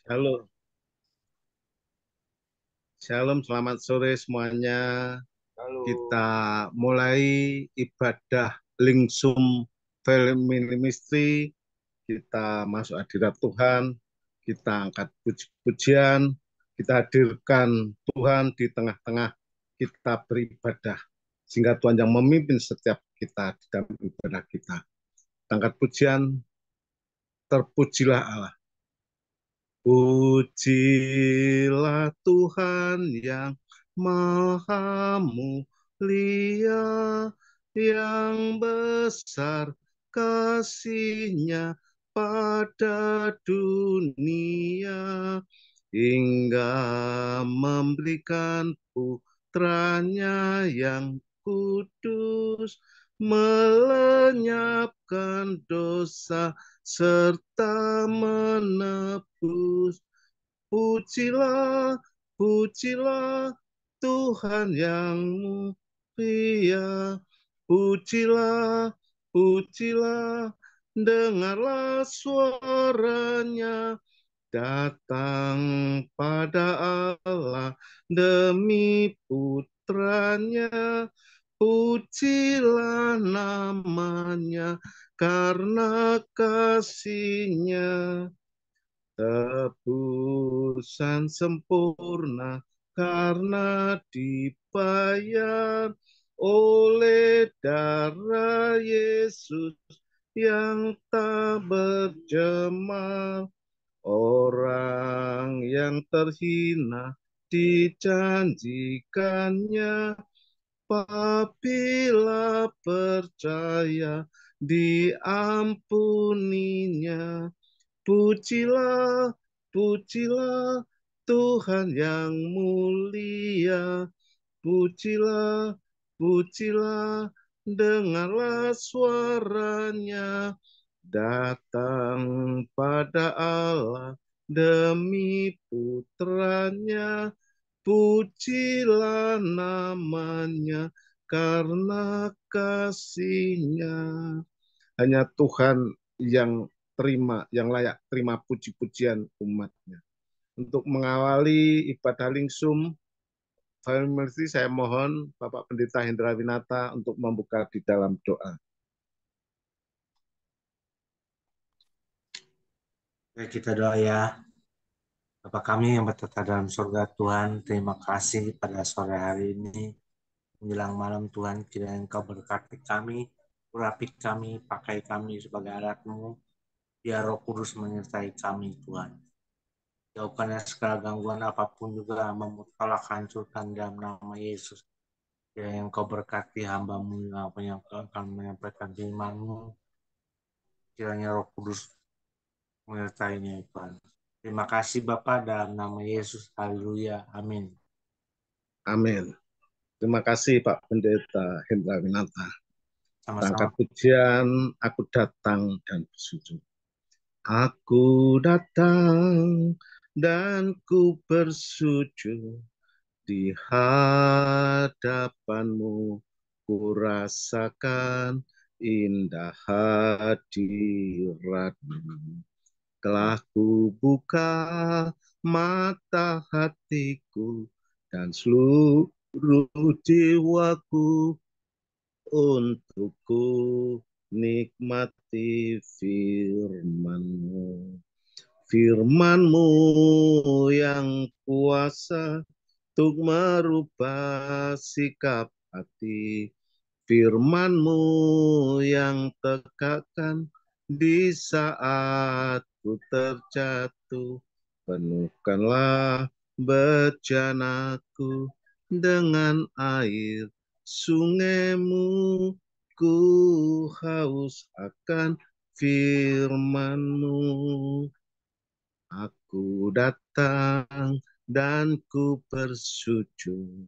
Halo, Shalom, selamat sore semuanya. Halo. Kita mulai ibadah Lingsum Family Ministry. Kita masuk hadirat Tuhan, kita angkat puji-pujian, kita hadirkan Tuhan di tengah-tengah kita beribadah. Sehingga Tuhan yang memimpin setiap kita di dalam ibadah kita. Kita angkat pujian, terpujilah Allah. Pujilah Tuhan yang Maha Mulia, yang besar kasih-Nya pada dunia, hingga memberikan putranya yang kudus, melenyapkan dosa serta menebus. Pujilah, pujilah Tuhan yang mulia. Pujilah, pujilah, dengarlah suaranya datang pada Allah demi putranya. Pujilah namanya karena kasih-Nya tebusan sempurna karena dibayar oleh darah Yesus yang tak berjemaah. Orang yang terhina dijanjikannya apabila percaya diampuninya. Pujilah, pujilah Tuhan yang mulia. Pujilah, pujilah, dengarlah suaranya datang pada Allah demi putranya. Pujilah namanya karena kasih-Nya. Hanya Tuhan yang yang layak terima puji-pujian umatnya. Untuk mengawali ibadah lingsum, saya mohon Bapak Pendeta Hendra Winata untuk membuka di dalam doa. Mari kita doa ya. Bapa kami yang bertata dalam surga Tuhan, terima kasih pada sore hari ini. Menjelang malam Tuhan, kiranya Engkau berkati kami, urapi kami, pakai kami sebagai alat-Mu. Biar Roh Kudus menyertai kami Tuhan. Jauhkannya segala gangguan apapun juga tolak hancurkan dalam nama Yesus. Kiranya Engkau berkati hamba-Mu yang akan menyampaikan firman-Mu. Kiranya Roh Kudus menyertainya Tuhan. Terima kasih Bapak dalam nama Yesus. Haleluya. Amin. Amin. Terima kasih Pak Pendeta Hendra Winata. Sama-sama. Tangkat pujian, aku datang dan bersujud. Aku datang dan ku bersujud di hadapan-Mu. Ku rasakan indah hadirat-Mu. Telah ku buka mata hatiku dan seluruh jiwaku untuk ku nikmati firman-Mu. Firman-Mu yang kuasa untuk merubah sikap hati. Firman-Mu yang tegakkan di saat ku terjatuh. Penuhkanlah bejanaku dengan air sungai-Mu. Ku haus akan firman-Mu. Aku datang dan ku bersujud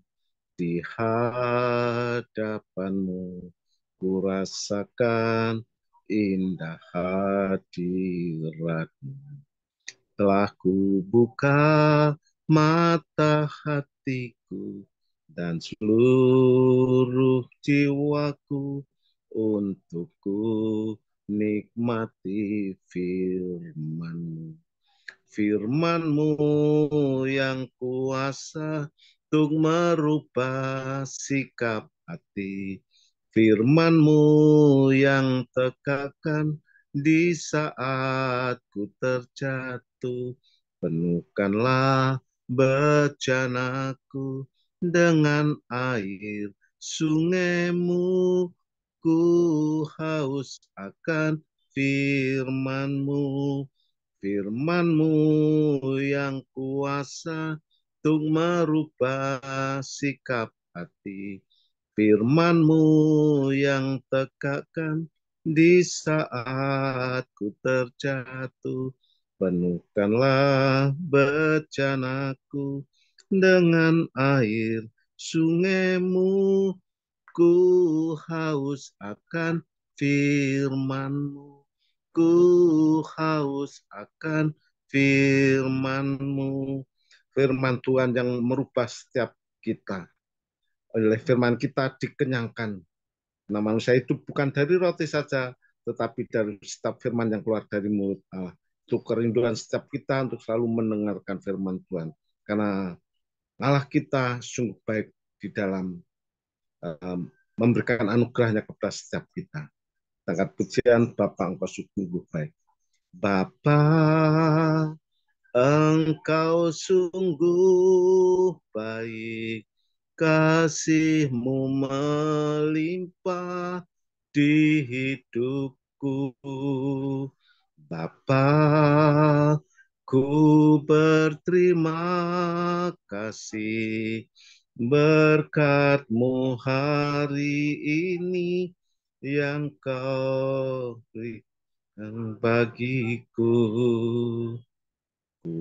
di hadapan-Mu. Ku rasakan indah hadirat-Mu. Telah ku buka mata hatiku dan seluruh jiwaku untuk ku nikmati firman-Mu. Firman-Mu yang kuasa untuk merubah sikap hati. Firman-Mu yang tegakkan di saat ku terjatuh. Penuhkanlah bejanaku dengan air sungai-Mu. Ku haus akan firman-Mu. Firman-Mu yang kuasa untuk merubah sikap hati. Firman-Mu yang tegakkan di saat ku terjatuh. Penuhkanlah bejanaku dengan air sungai-Mu. Ku haus akan firman-Mu. Ku haus akan firman-Mu. Firman Tuhan yang merubah setiap kita. Oleh firman kita dikenyangkan. Nah, manusia itu bukan dari roti saja, tetapi dari setiap firman yang keluar dari mulut Allah. Itu kerinduan setiap kita untuk selalu mendengarkan firman Tuhan. Karena Allah kita sungguh baik di dalam memberikan anugerahnya kepada setiap kita. Tangkat pujian Bapa, Engkau sungguh baik. Bapa, Engkau sungguh baik, kasih-Mu melimpah di hidupku. Bapa, ku berterima kasih berkat-Mu hari ini yang Kau berikan bagiku. Ku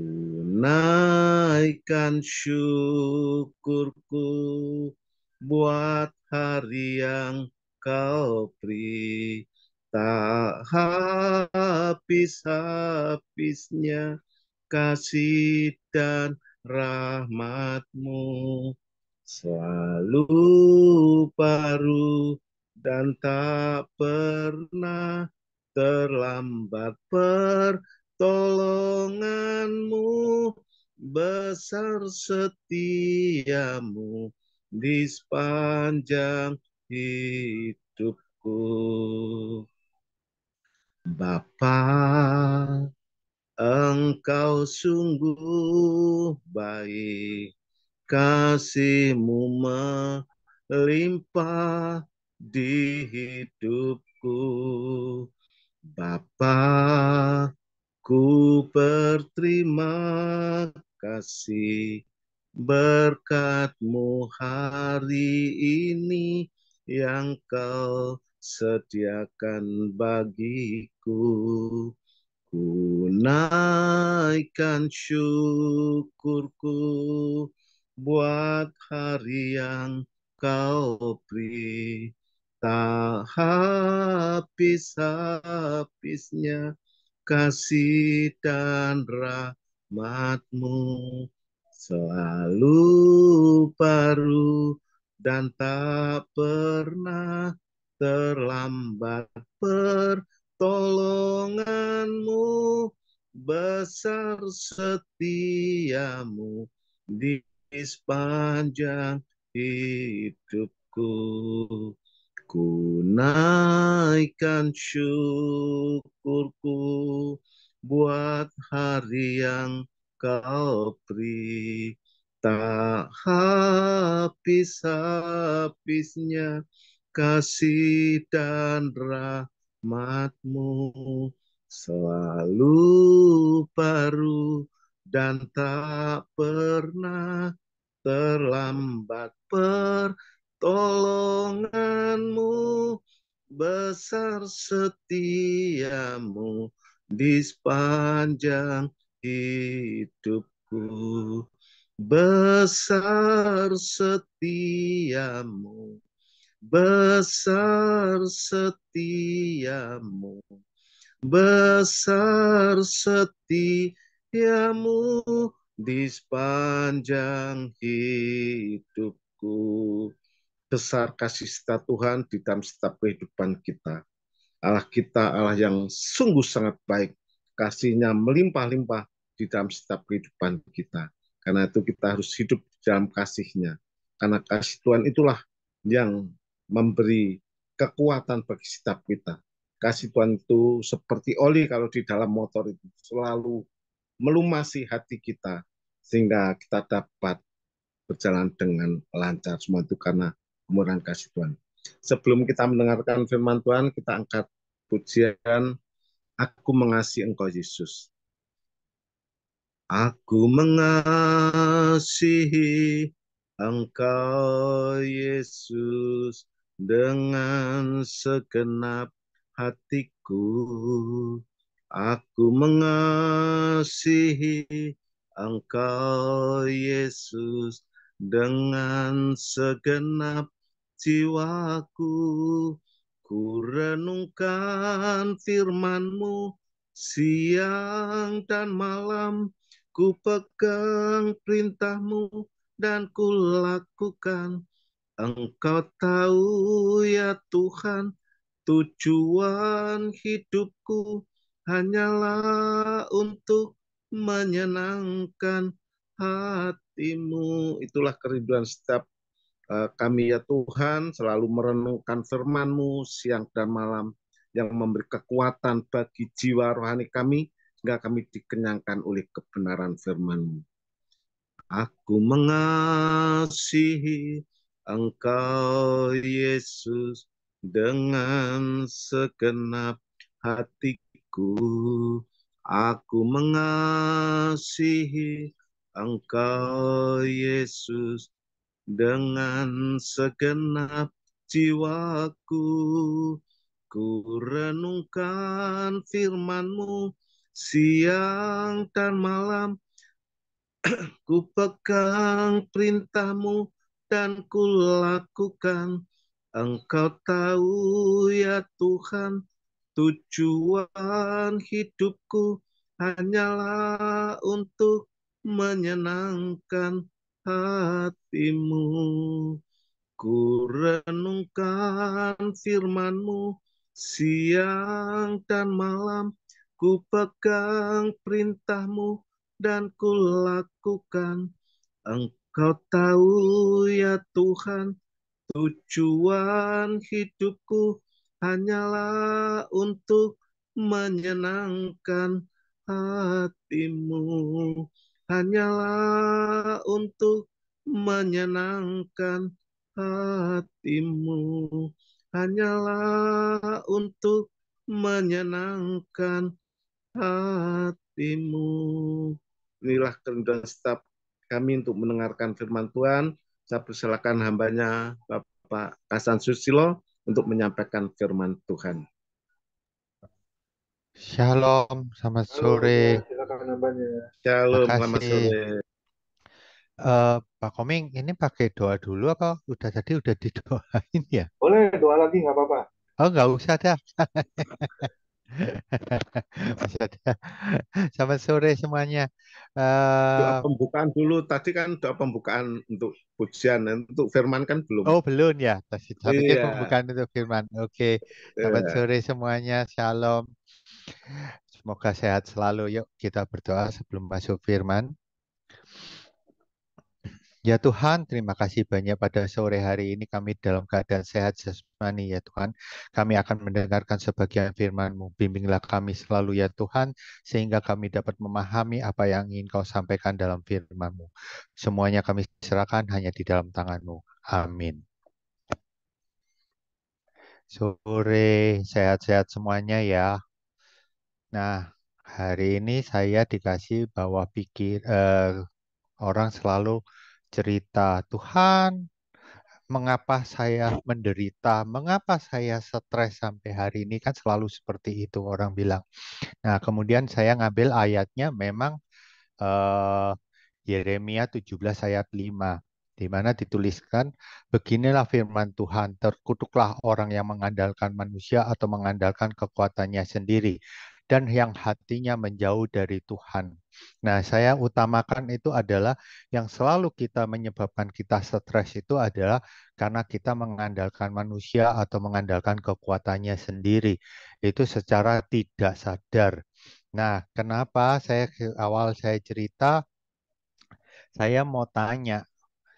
naikkan syukurku buat hari yang Kau beri, tak habis-habisnya kasih dan rahmat-Mu selalu baru dan tak pernah terlambat. Pertolongan-Mu besar, setiamu di sepanjang hidupku. Bapa, Engkau sungguh baik, kasih-Mu melimpah di hidupku. Bapa, ku berterima kasih berkat-Mu hari ini yang Kau sediakan bagiku. Ku naikkan syukurku buat hari yang Kau beri, tak habis-habisnya kasih dan rahmat-Mu selalu baru dan tak pernah terlambat. Pertolongan-Mu besar, setiamu di sepanjang hidupku. Ku naikkan syukurku buat hari yang Kau beri, tak habis-habisnya kasih dan rahmat-Mu selalu baru dan tak pernah terlambat. Pertolongan-Mu besar, setiamu di sepanjang hidupku. Besar setiamu, besar setiamu, besar setiamu di sepanjang hidupku. Besar kasih setia Tuhan di dalam setiap kehidupan kita. Allah kita Allah yang sungguh sangat baik, kasih-Nya melimpah-limpah di dalam setiap kehidupan kita. Karena itu kita harus hidup dalam kasih-Nya. Karena kasih Tuhan itulah yang memberi kekuatan bagi setiap kita. Kasih Tuhan itu seperti oli kalau di dalam motor itu selalu melumasi hati kita sehingga kita dapat berjalan dengan lancar. Semua itu karena kemurahan kasih Tuhan. Sebelum kita mendengarkan firman Tuhan, kita angkat pujian Aku Mengasihi Engkau Yesus. Aku mengasihi Engkau Yesus dengan segenap hatiku. Aku mengasihi Engkau Yesus dengan segenap jiwaku. Ku renungkan firman-Mu siang dan malam. Ku pegang perintah-Mu dan ku lakukan. Engkau tahu ya Tuhan, tujuan hidupku hanyalah untuk menyenangkan hati-Mu. Itulah kerinduan setiap kami ya Tuhan, selalu merenungkan firman-Mu siang dan malam yang memberi kekuatan bagi jiwa rohani kami, sehingga kami dikenyangkan oleh kebenaran firman-Mu. Aku mengasihi Engkau Yesus dengan segenap hatiku. Aku mengasihi Engkau Yesus dengan segenap jiwaku. Ku renungkan firman-Mu siang dan malam. Ku pegang perintah-Mu dan ku lakukan. Engkau tahu ya Tuhan, tujuan hidupku hanyalah untuk menyenangkan hati-Mu. Ku renungkan firman-Mu siang dan malam. Ku pegang perintah-Mu dan ku lakukan. Engkau tahu ya Tuhan, tujuan hidupku hanyalah untuk menyenangkan hati-Mu. Hanyalah untuk menyenangkan hati-Mu. Hanyalah untuk menyenangkan hati-Mu. Inilah kerinduan setiap kami untuk mendengarkan firman Tuhan. Saya persilakan hambanya Bapak Hasan Susilo untuk menyampaikan firman Tuhan. Shalom, selamat Halo, sore. ya, silakan hambanya. Shalom, selamat Makasih. sore. Pak Koming, ini pakai doa dulu apa tadi udah didoain ya? Boleh doa lagi, nggak apa-apa. Oh, nggak usah dah. Masih ada. Selamat sore semuanya. Doa Eh, pembukaan dulu. Tadi kan doa pembukaan untuk pujian, untuk firman kan belum. oh, belum ya. Saya pikir Iya, pembukaan untuk firman. Oke, selamat iya. sore semuanya. Shalom. Semoga sehat selalu. Yuk kita berdoa sebelum masuk firman. Ya Tuhan, terima kasih banyak pada sore hari ini kami dalam keadaan sehat jasmani ya Tuhan. Kami akan mendengarkan sebagian firman-Mu. Bimbinglah kami selalu ya Tuhan, sehingga kami dapat memahami apa yang ingin Kau sampaikan dalam firman-Mu. Semuanya kami serahkan hanya di dalam tangan-Mu. Amin. Sore, sehat-sehat semuanya ya. Nah, hari ini saya dikasih bahwa orang selalu cerita, Tuhan, mengapa saya menderita, mengapa saya stres sampai hari ini, kan selalu seperti itu orang bilang. Nah, kemudian saya ngambil ayatnya memang eh, Yeremia 17 ayat 5, di mana dituliskan, beginilah firman Tuhan, terkutuklah orang yang mengandalkan manusia atau mengandalkan kekuatannya sendiri, dan yang hatinya menjauh dari Tuhan. Nah, saya utamakan itu adalah yang selalu kita menyebabkan kita stres itu adalah karena kita mengandalkan manusia atau mengandalkan kekuatannya sendiri. Itu secara tidak sadar. Nah, kenapa awal saya cerita, saya mau tanya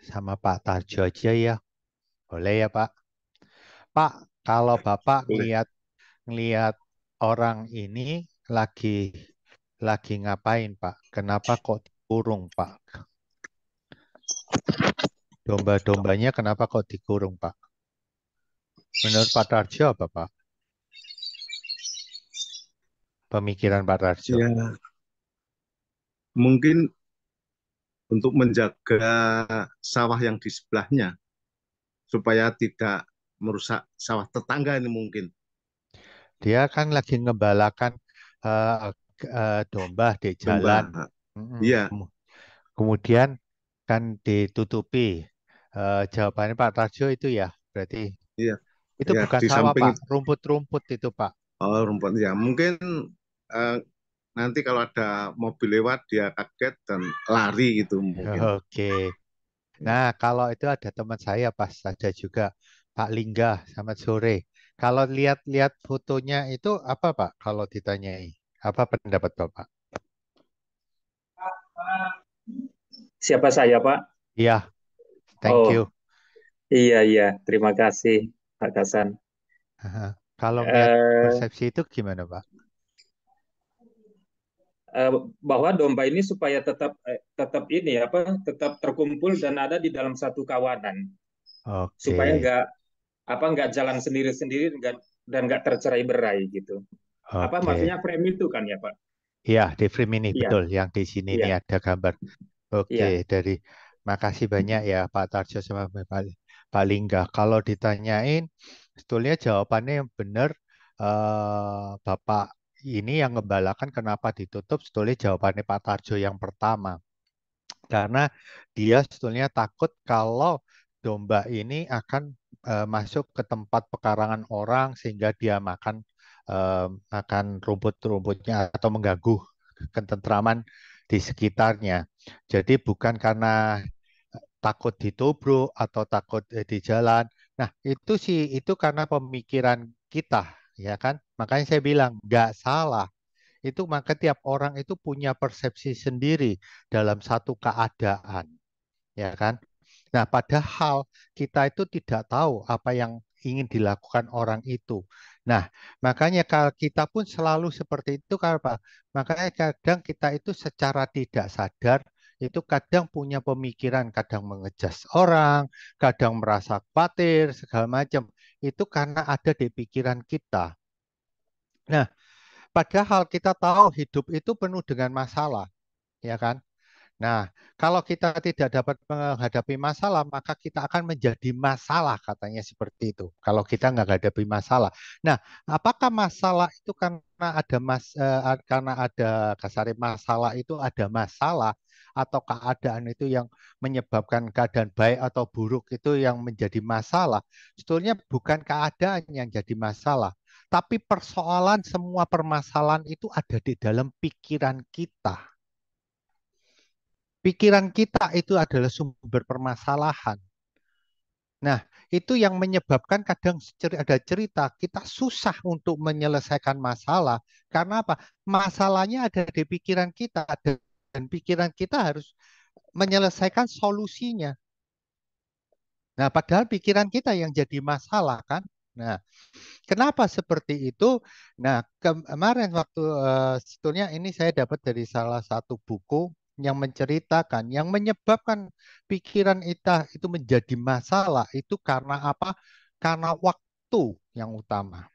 sama Pak Tarjo aja ya. Boleh ya, Pak? Pak, kalau Bapak Boleh. ngelihat orang ini lagi lagi ngapain, Pak? Kenapa kok dikurung, Pak? Domba-dombanya kenapa kok dikurung, Pak? Menurut Pak Tarjo apa, Pak? Pemikiran Pak Tarjo. Ya, mungkin untuk menjaga sawah yang di sebelahnya supaya tidak merusak sawah tetangga ini mungkin. Dia kan lagi ngebalakan eh, domba di jalan. Domba. Mm-mm. Iya, Kemudian kan ditutupi. Jawabannya Pak Tarjo itu ya, berarti iya, itu ya bukan di sawah, samping Pak. itu. Rumput-rumput itu, Pak. Oh, rumput ya. Mungkin eh, nanti kalau ada mobil lewat dia kaget dan lari gitu mungkin. Oke. Nah, kalau itu ada teman saya pas ada juga Pak Lingga, selamat sore. Kalau lihat-lihat fotonya itu apa, Pak? Kalau ditanyai, apa pendapat Bapak? Siapa saya, Pak? Iya, thank Oh, you. iya, iya. Terima kasih, Pak Hasan. Aha. Kalau ngelihat Eh, persepsi itu gimana, Pak? eh, bahwa domba ini supaya tetap ini apa, tetap terkumpul dan ada di dalam satu kawanan, supaya Oke, nggak jalan sendiri-sendiri dan nggak tercerai-berai gitu. Apa oke. maksudnya frame itu kan ya, Pak? Iya, di frame ini Iya, betul. Yang di sini ini iya, ada gambar. Oke, iya. makasih banyak ya Pak Tarjo sama Pak Lingga. Kalau ditanyain, sebetulnya jawabannya yang benar, Bapak ini yang ngebalakan kenapa ditutup, sebetulnya jawabannya Pak Tarjo yang pertama. Karena dia sebetulnya takut kalau domba ini akan masuk ke tempat pekarangan orang sehingga dia makan rumput-rumputnya atau mengganggu ketentraman di sekitarnya. Jadi bukan karena takut ditubruk atau takut di jalan. Nah, itu karena pemikiran kita, ya kan? Makanya saya bilang nggak salah. Itu maka tiap orang itu punya persepsi sendiri dalam satu keadaan, ya kan? Nah, padahal kita itu tidak tahu apa yang ingin dilakukan orang itu. Nah, makanya kalau kita pun selalu seperti itu, kan Pak. Makanya kadang kita itu secara tidak sadar itu kadang punya pemikiran, kadang mengejas orang, kadang merasa khawatir, segala macam. Itu karena ada di pikiran kita. Nah, padahal kita tahu hidup itu penuh dengan masalah, ya kan? Nah, kalau kita tidak dapat menghadapi masalah, maka kita akan menjadi masalah, katanya seperti itu. Kalau kita nggak hadapi masalah. Nah, apakah masalah itu karena ada kasar masalah itu ada masalah atau keadaan itu yang menyebabkan keadaan baik atau buruk itu yang menjadi masalah? Sebetulnya bukan keadaan yang jadi masalah, tapi persoalan semua permasalahan itu ada di dalam pikiran kita. Pikiran kita itu adalah sumber permasalahan. Nah, itu yang menyebabkan kadang ada cerita kita susah untuk menyelesaikan masalah. Karena apa? Masalahnya ada di pikiran kita dan pikiran kita harus menyelesaikan solusinya. Nah, padahal pikiran kita yang jadi masalah kan. Nah, kenapa seperti itu? Nah, kemarin waktu sebetulnya ini saya dapat dari salah satu buku yang menceritakan yang menyebabkan pikiran kita itu menjadi masalah itu karena apa? Karena waktu yang utama.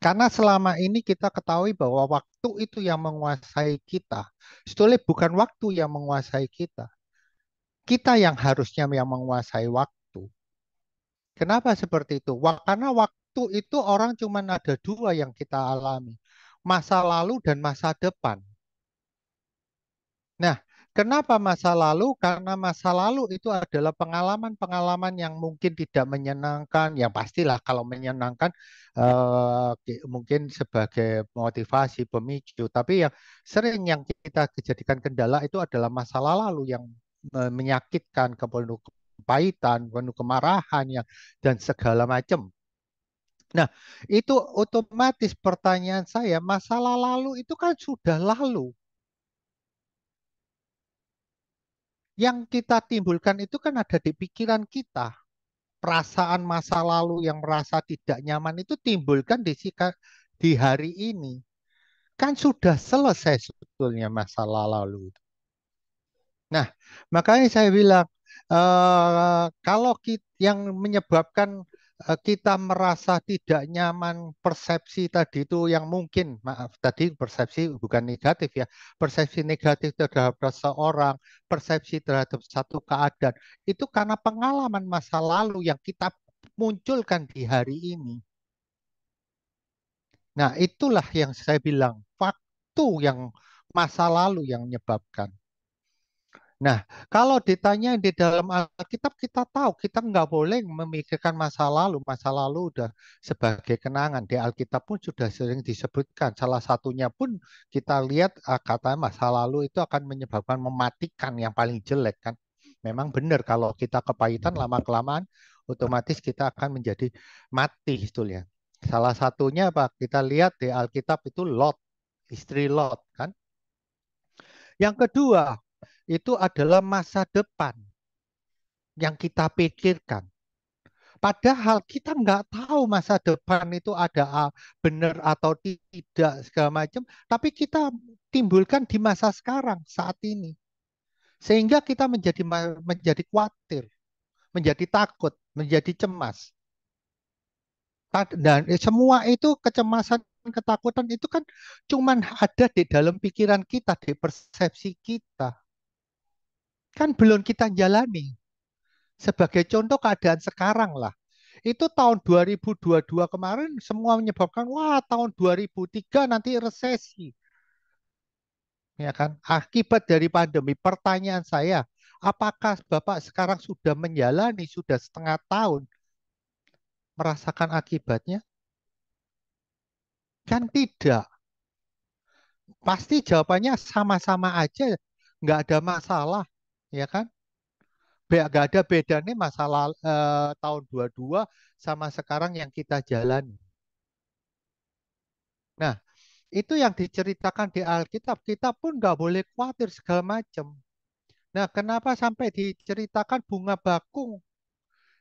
Karena selama ini kita ketahui bahwa waktu itu yang menguasai kita. Sebetulnya bukan waktu yang menguasai kita. Kita yang harusnya yang menguasai waktu. Kenapa seperti itu? Karena waktu itu orang cuma ada dua yang kita alami. Masa lalu dan masa depan. Nah, kenapa masa lalu? Karena masa lalu itu adalah pengalaman-pengalaman yang mungkin tidak menyenangkan. Yang pastilah kalau menyenangkan mungkin sebagai motivasi, pemicu. Tapi yang sering yang kita jadikan kendala itu adalah masa lalu yang menyakitkan, penuh kepahitan, penuh kemarahan, dan segala macam. Nah, itu otomatis pertanyaan saya, masalah lalu itu kan sudah lalu. Yang kita timbulkan itu kan ada di pikiran kita. Perasaan masa lalu yang merasa tidak nyaman itu timbulkan di hari ini. Kan sudah selesai sebetulnya masalah lalu. Nah, makanya saya bilang, kalau yang menyebabkan kita merasa tidak nyaman, persepsi tadi itu yang mungkin, maaf, tadi persepsi bukan negatif ya, persepsi negatif terhadap seseorang, persepsi terhadap satu keadaan, itu karena pengalaman masa lalu yang kita munculkan di hari ini. Nah, itulah yang saya bilang, waktu yang masa lalu yang menyebabkan. Nah, kalau ditanya di dalam Alkitab, kita tahu kita nggak boleh memikirkan masa lalu. Masa lalu udah sebagai kenangan. Di Alkitab pun sudah sering disebutkan. Salah satunya pun kita lihat kata masa lalu itu akan menyebabkan mematikan yang paling jelek kan. Memang benar kalau kita kepahitan lama-kelamaan, otomatis kita akan menjadi mati istilahnya. Salah satunya apa? Kita lihat di Alkitab itu Lot, istri Lot kan. Yang kedua, itu adalah masa depan yang kita pikirkan. Padahal kita nggak tahu masa depan itu ada benar atau tidak segala macam, tapi kita timbulkan di masa sekarang saat ini, sehingga kita menjadi khawatir, menjadi takut, menjadi cemas. Dan semua itu kecemasan, ketakutan itu kan cuman ada di dalam pikiran kita, di persepsi kita. Kan belum kita jalani. Sebagai contoh keadaan sekarang lah. Itu tahun 2022 kemarin semua menyebabkan, wah tahun 2003 nanti resesi. Ya kan? Akibat dari pandemi. Pertanyaan saya, apakah Bapak sekarang sudah menjalani, sudah setengah tahun merasakan akibatnya? Kan tidak. Pasti jawabannya sama-sama aja, nggak ada masalah. Ya kan? Nggak ada bedanya masalah tahun 22 sama sekarang yang kita jalani. Nah, itu yang diceritakan di Alkitab. Kita pun nggak boleh khawatir segala macam. Nah, kenapa sampai diceritakan bunga bakung,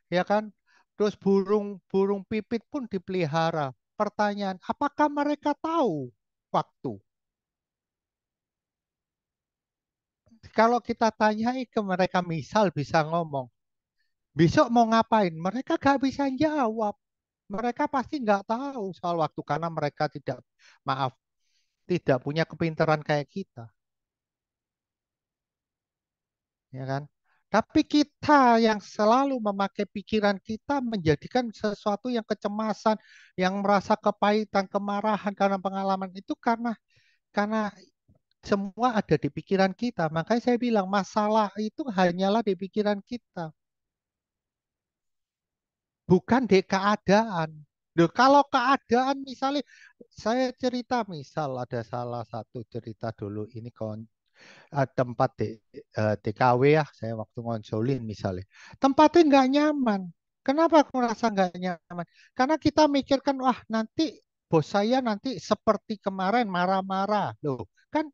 ya kan? Terus burung pipit pun dipelihara. Pertanyaan, apakah mereka tahu waktu? Kalau kita tanyai ke mereka, misal bisa ngomong, besok mau ngapain? Mereka nggak bisa jawab. Mereka pasti nggak tahu soal waktu karena mereka tidak, maaf, tidak punya kepintaran kayak kita. Ya kan? Tapi kita yang selalu memakai pikiran kita menjadikan sesuatu yang kecemasan, yang merasa kepahitan, kemarahan karena pengalaman itu karena semua ada di pikiran kita. Makanya saya bilang masalah itu hanyalah di pikiran kita, bukan di keadaan. Loh, kalau keadaan misalnya saya cerita misal ada salah satu cerita dulu ini tempat di TKW ya, saya waktu ngonsolin misalnya. Tempatnya nggak nyaman. Kenapa aku merasa nggak nyaman? Karena kita mikirkan, wah nanti bos saya nanti seperti kemarin marah-marah. Loh, kan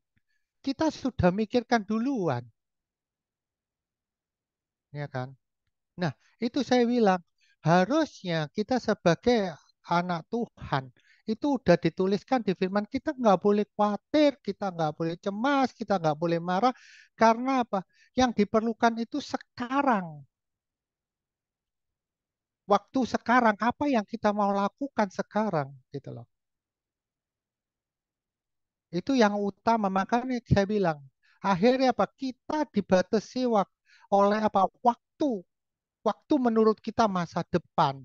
kita sudah mikirkan duluan, ya kan? Nah, itu saya bilang, harusnya kita sebagai anak Tuhan, itu udah dituliskan di firman, kita nggak boleh khawatir, kita nggak boleh cemas, kita nggak boleh marah, karena apa? Yang diperlukan itu sekarang. Waktu sekarang, apa yang kita mau lakukan sekarang, gitu loh. Itu yang utama, makanya saya bilang, akhirnya apa? Kita dibatasi oleh apa? Waktu. Waktu menurut kita masa depan.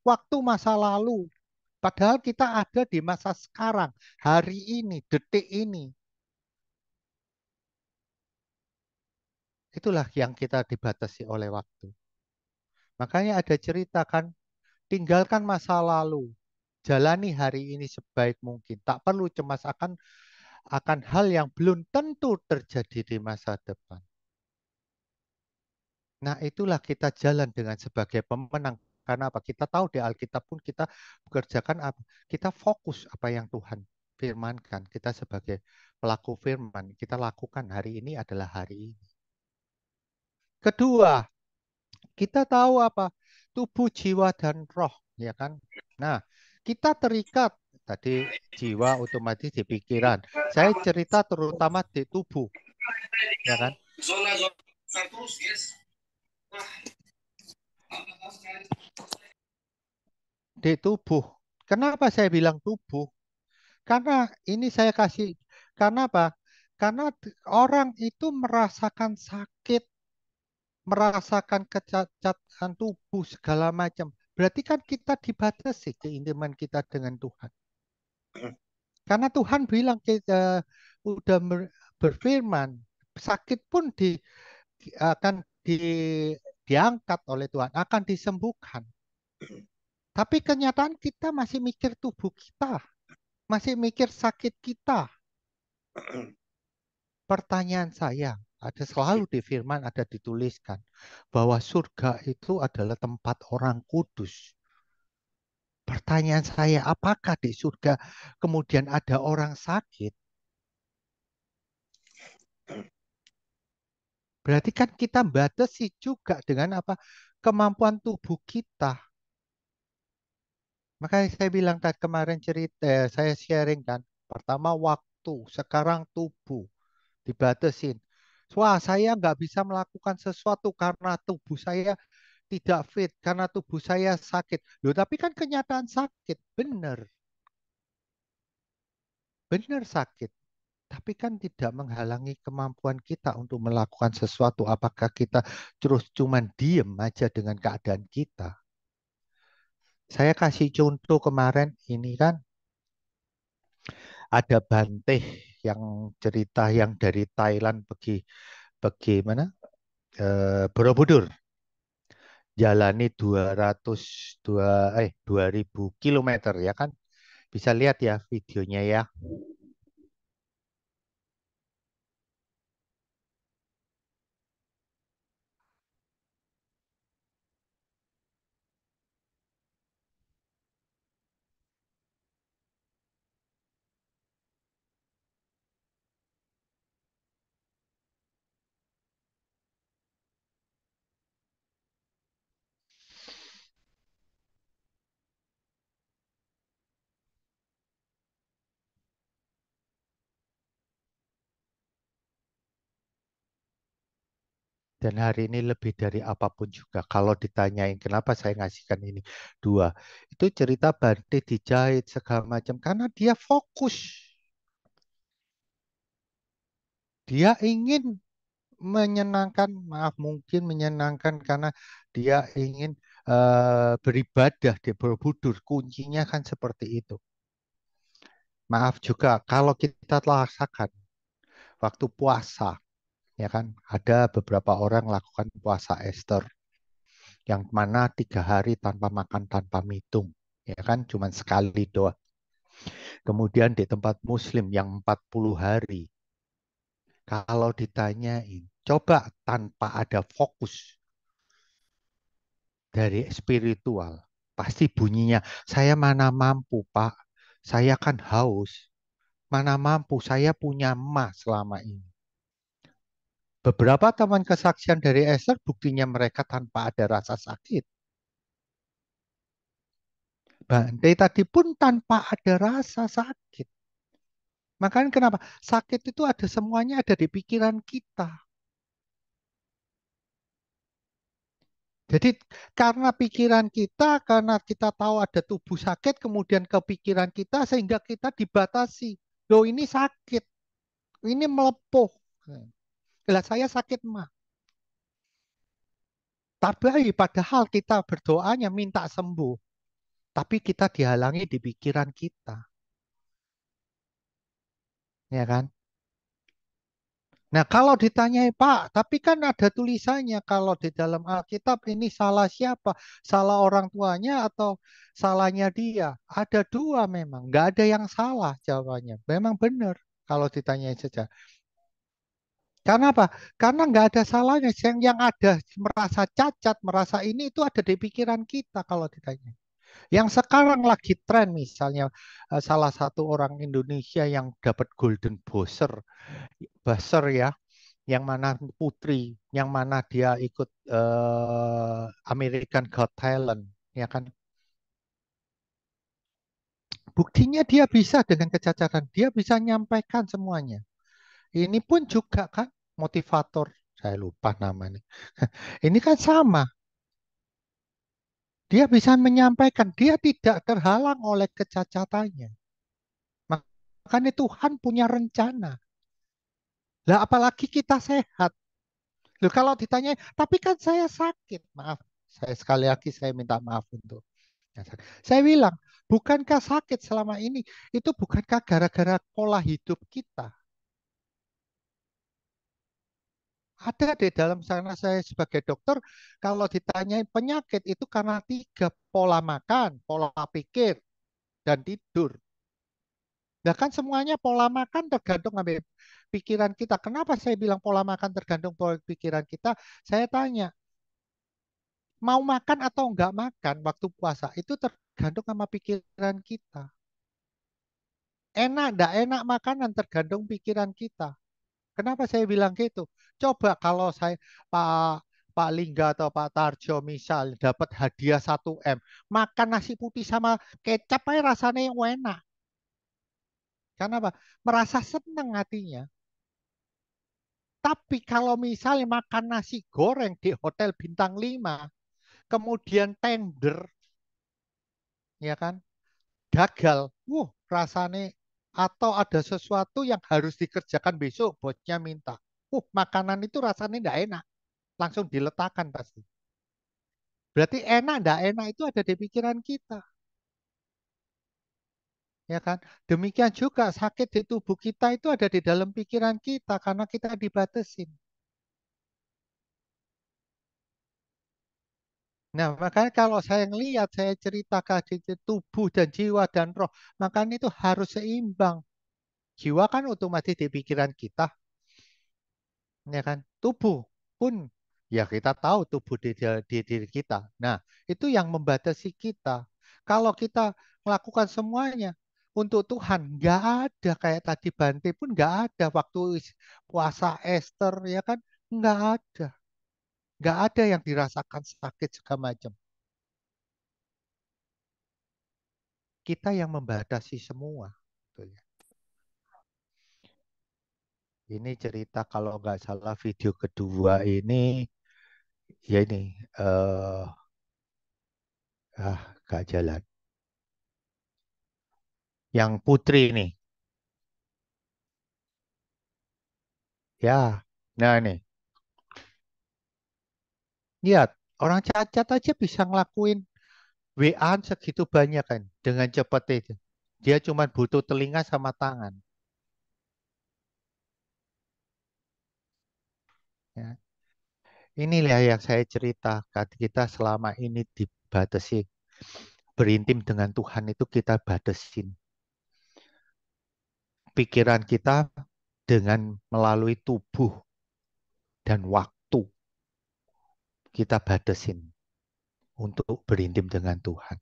Waktu masa lalu. Padahal kita ada di masa sekarang, hari ini, detik ini. Itulah yang kita dibatasi oleh waktu. Makanya ada cerita kan, tinggalkan masa lalu, jalani hari ini sebaik mungkin. Tak perlu cemas akan hal yang belum tentu terjadi di masa depan. Nah, itulah kita jalan dengan sebagai pemenang Karena apa? Kita tahu di Alkitab pun kita bekerjakan apa? Kita fokus apa yang Tuhan firmankan. Kita sebagai pelaku firman, kita lakukan hari ini adalah hari ini. Kedua, kita tahu apa? Tubuh, jiwa, dan roh, ya kan? Nah, kita terikat tadi jiwa otomatis di pikiran. Saya cerita terutama di tubuh, ya kan? Di tubuh. Kenapa saya bilang tubuh? Karena ini saya kasih, karena apa? Karena orang itu merasakan sakit, merasakan kecacatan tubuh segala macam. Berarti kan kita dibatasi keintiman kita dengan Tuhan. Karena Tuhan bilang kita udah berfirman, sakit pun akan diangkat oleh Tuhan, akan disembuhkan. Tapi kenyataan kita masih mikir tubuh kita, masih mikir sakit kita. Pertanyaan saya, ada selalu di firman ada dituliskan bahwa surga itu adalah tempat orang kudus. Pertanyaan saya, apakah di surga kemudian ada orang sakit? Berarti kan kita batasi juga dengan apa? Kemampuan tubuh kita. Makanya saya bilang tadi kemarin cerita, saya sharing kan. Pertama waktu, sekarang tubuh dibatasin. Wah, saya nggak bisa melakukan sesuatu karena tubuh saya tidak fit, karena tubuh saya sakit. Loh, tapi kan kenyataan sakit, benar. Benar sakit. Tapi kan tidak menghalangi kemampuan kita untuk melakukan sesuatu. Apakah kita terus cuman diem aja dengan keadaan kita? Saya kasih contoh kemarin ini kan ada Banteh yang cerita yang dari Thailand pergi pergi mana? Borobudur. Jalani 2000 kilometer ya kan? Bisa lihat ya videonya ya. Dan hari ini lebih dari apapun juga. Kalau ditanyain kenapa saya ngasihkan ini dua. Itu cerita Bante dijahit segala macam. Karena dia fokus. Dia ingin menyenangkan, maaf mungkin menyenangkan karena dia ingin beribadah di Borobudur. Kuncinya kan seperti itu. Maaf juga kalau kita rasakan waktu puasa. Ya kan, ada beberapa orang lakukan puasa Esther. Yang mana 3 hari tanpa makan tanpa minum, ya kan cuma sekali doang. Kemudian di tempat Muslim yang 40 hari, kalau ditanyain, coba tanpa ada fokus dari spiritual, pasti bunyinya, saya mana mampu Pak, saya kan haus, mana mampu, saya punya emas selama ini. Beberapa teman kesaksian dari Esther buktinya mereka tanpa ada rasa sakit. Bante tadi pun tanpa ada rasa sakit. Makanya kenapa? Sakit itu ada semuanya ada di pikiran kita. Jadi karena pikiran kita, karena kita tahu ada tubuh sakit, kemudian ke pikiran kita sehingga kita dibatasi. Loh ini sakit, ini melepuh. Lah saya sakit mah. Tapi padahal kita berdoanya minta sembuh. Tapi kita dihalangi di pikiran kita. Ya kan? Nah, kalau ditanyai Pak, tapi kan ada tulisannya kalau di dalam Alkitab ini salah siapa? Salah orang tuanya atau salahnya dia? Ada dua memang, nggak ada yang salah jawabannya. Memang benar kalau ditanyai saja. Karena apa? Karena nggak ada salahnya. Yang ada merasa cacat, merasa ini itu ada di pikiran kita kalau ditanya. Yang sekarang lagi tren misalnya salah satu orang Indonesia yang dapat Golden Buzzer ya, yang mana putri, yang mana dia ikut American Got Talent, ya kan? Buktinya dia bisa dengan kecacatan, dia bisa menyampaikan semuanya. Ini pun juga kan motivator, saya lupa namanya. Ini kan sama, dia bisa menyampaikan, dia tidak terhalang oleh kecacatannya. Makanya Tuhan punya rencana. Lah apalagi kita sehat. Loh kalau ditanya, tapi kan saya sakit. Maaf, saya sekali lagi saya minta maaf untuk. Saya bilang, bukankah sakit selama ini? Itu bukankah gara-gara pola hidup kita? Ada di dalam sana saya sebagai dokter, kalau ditanyai penyakit itu karena 3, pola makan, pola pikir, dan tidur. Nah kan semuanya pola makan tergantung ambil pikiran kita. Kenapa saya bilang pola makan tergantung pola pikiran kita? Saya tanya, mau makan atau enggak makan waktu puasa itu tergantung sama pikiran kita. Enak enggak enak makanan tergantung pikiran kita. Kenapa saya bilang gitu? Coba kalau saya Pak Pak Lingga atau Pak Tarjo misal dapat hadiah 1 M, makan nasi putih sama kecap aja rasanya yang enak. Karena apa? Merasa senang hatinya. Tapi kalau misalnya makan nasi goreng di hotel bintang 5, kemudian tender, ya kan, gagal, rasanya atau ada sesuatu yang harus dikerjakan besok, bosnya minta, makanan itu rasanya tidak enak, langsung diletakkan pasti. Berarti enak tidak enak itu ada di pikiran kita, ya kan? Demikian juga sakit di tubuh kita itu ada di dalam pikiran kita karena kita dibatasin. Nah, makanya kalau saya ngelihat, saya cerita ke tubuh dan jiwa dan roh, makanya itu harus seimbang. Jiwa kan otomatis di pikiran kita, ya kan? Tubuh pun, ya kita tahu tubuh di diri kita. Nah, itu yang membatasi kita. Kalau kita melakukan semuanya untuk Tuhan, nggak ada kayak tadi Bante pun nggak ada waktu puasa Esther, ya kan? Nggak ada. Nggak ada yang dirasakan sakit segala macam. Kita yang membatasi semua. Gitu ya. Ini cerita kalau nggak salah video kedua ini, ya ini, nggak jalan. Yang putri nih, ya, nah nih, lihat orang cacat aja bisa ngelakuin WA segitu banyak kan, dengan cepat itu. Dia cuma butuh telinga sama tangan. Ya. Inilah yang saya cerita, kita selama ini dibatasi. Berintim dengan Tuhan itu kita batasin. Pikiran kita dengan melalui tubuh dan waktu kita batasin untuk berintim dengan Tuhan.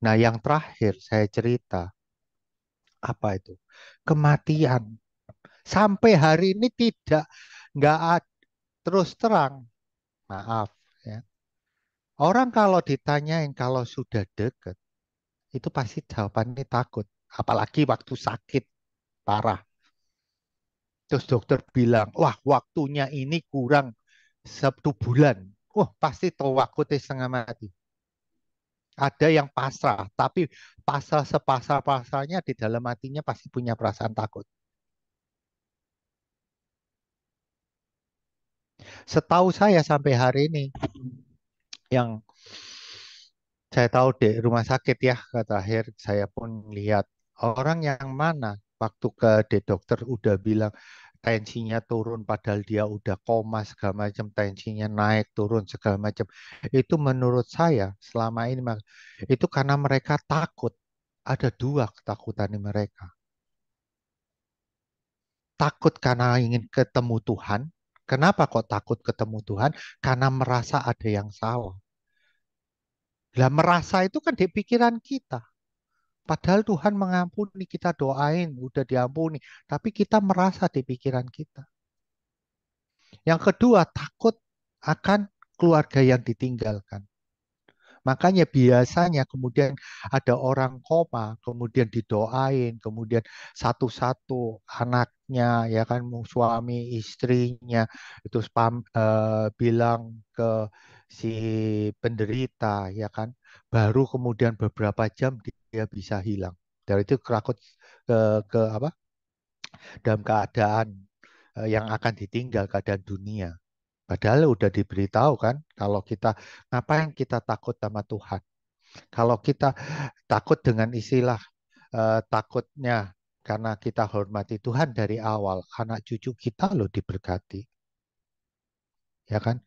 Nah, yang terakhir saya cerita apa itu? Kematian. Sampai hari ini tidak nggak terus terang. Maaf ya. Orang kalau ditanyain kalau sudah deket, itu pasti jawabannya takut. Apalagi waktu sakit parah. Terus dokter bilang, wah waktunya ini kurang 1 bulan. Wah pasti tahu waktu setengah mati. Ada yang pasrah, tapi pasrah sepasrah-pasrahnya di dalam hatinya pasti punya perasaan takut. Setahu saya sampai hari ini, yang saya tahu di rumah sakit ya, terakhir saya pun lihat orang yang mana waktu di dokter udah bilang tensinya turun padahal dia udah koma segala macam, tensinya naik turun segala macam. Itu menurut saya selama ini itu karena mereka takut. Ada 2 ketakutan di mereka. Takut karena ingin ketemu Tuhan. Kenapa kok takut ketemu Tuhan? Karena merasa ada yang salah. Lah merasa itu kan di pikiran kita. Padahal Tuhan mengampuni, kita doain, udah diampuni. Tapi kita merasa di pikiran kita. Yang kedua, takut akan keluarga yang ditinggalkan. Makanya biasanya kemudian ada orang koma, kemudian didoain, kemudian satu-satu anaknya, ya kan, suami istrinya itu bilang ke si penderita, ya kan, baru kemudian beberapa jam dia bisa hilang. Dari itu kerakut ke apa? Dalam keadaan yang akan ditinggal keadaan dunia. Padahal udah diberitahu kan, kalau kita ngapain kita takut sama Tuhan? Kalau kita takut dengan istilah takutnya karena kita hormati Tuhan dari awal, anak cucu kita loh diberkati. Ya kan?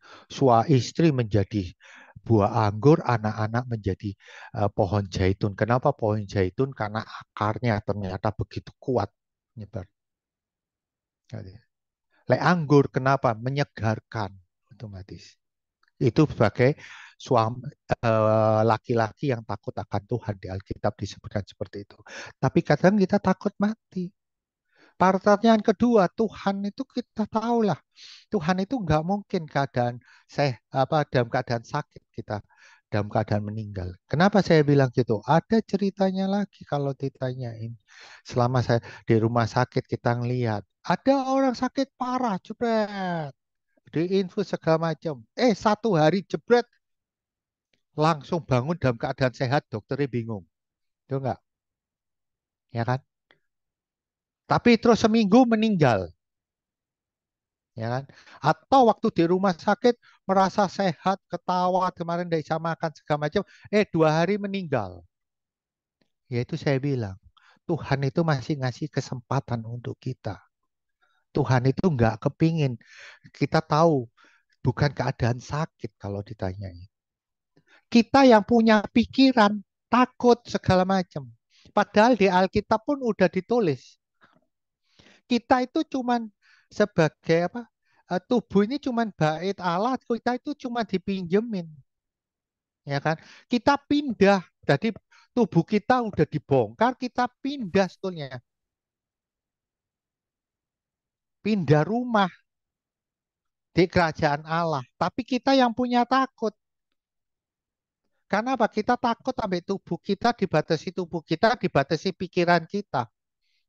Istri menjadi buah anggur, anak-anak menjadi pohon zaitun. Kenapa pohon zaitun? Karena akarnya ternyata begitu kuat nyebar. Le anggur kenapa? Menyegarkan otomatis. Itu sebagai suami laki-laki yang takut akan Tuhan, di Alkitab disebutkan seperti itu. Tapi kadang kita takut mati. Pertanyaan kedua, Tuhan itu kita tahulah, Tuhan itu nggak mungkin dalam keadaan sakit kita, dalam keadaan meninggal. Kenapa saya bilang gitu? Ada ceritanya lagi kalau ditanyain. Selama saya di rumah sakit kita ngelihat ada orang sakit parah, jebret, diinfus segala macam. 1 hari jebret langsung bangun dalam keadaan sehat, dokternya bingung. Itu enggak? Ya kan? Tapi terus seminggu meninggal. Ya kan? Atau waktu di rumah sakit merasa sehat, ketawa, kemarin tidak bisa makan segala macam, 2 hari meninggal. Yaitu saya bilang, Tuhan itu masih ngasih kesempatan untuk kita. Tuhan itu enggak kepingin. Kita tahu, bukan keadaan sakit kalau ditanyain. Kita yang punya pikiran, takut segala macam. Padahal di Alkitab pun udah ditulis. Kita itu cuman sebagai apa? Tubuh ini cuman bait Allah, kita itu cuma dipinjemin. Ya kan? Kita pindah. Jadi tubuh kita udah dibongkar, kita pindah sebetulnya. Pindah rumah di kerajaan Allah. Tapi kita yang punya takut. Karena apa? Kita takut sampai tubuh kita dibatasi pikiran kita.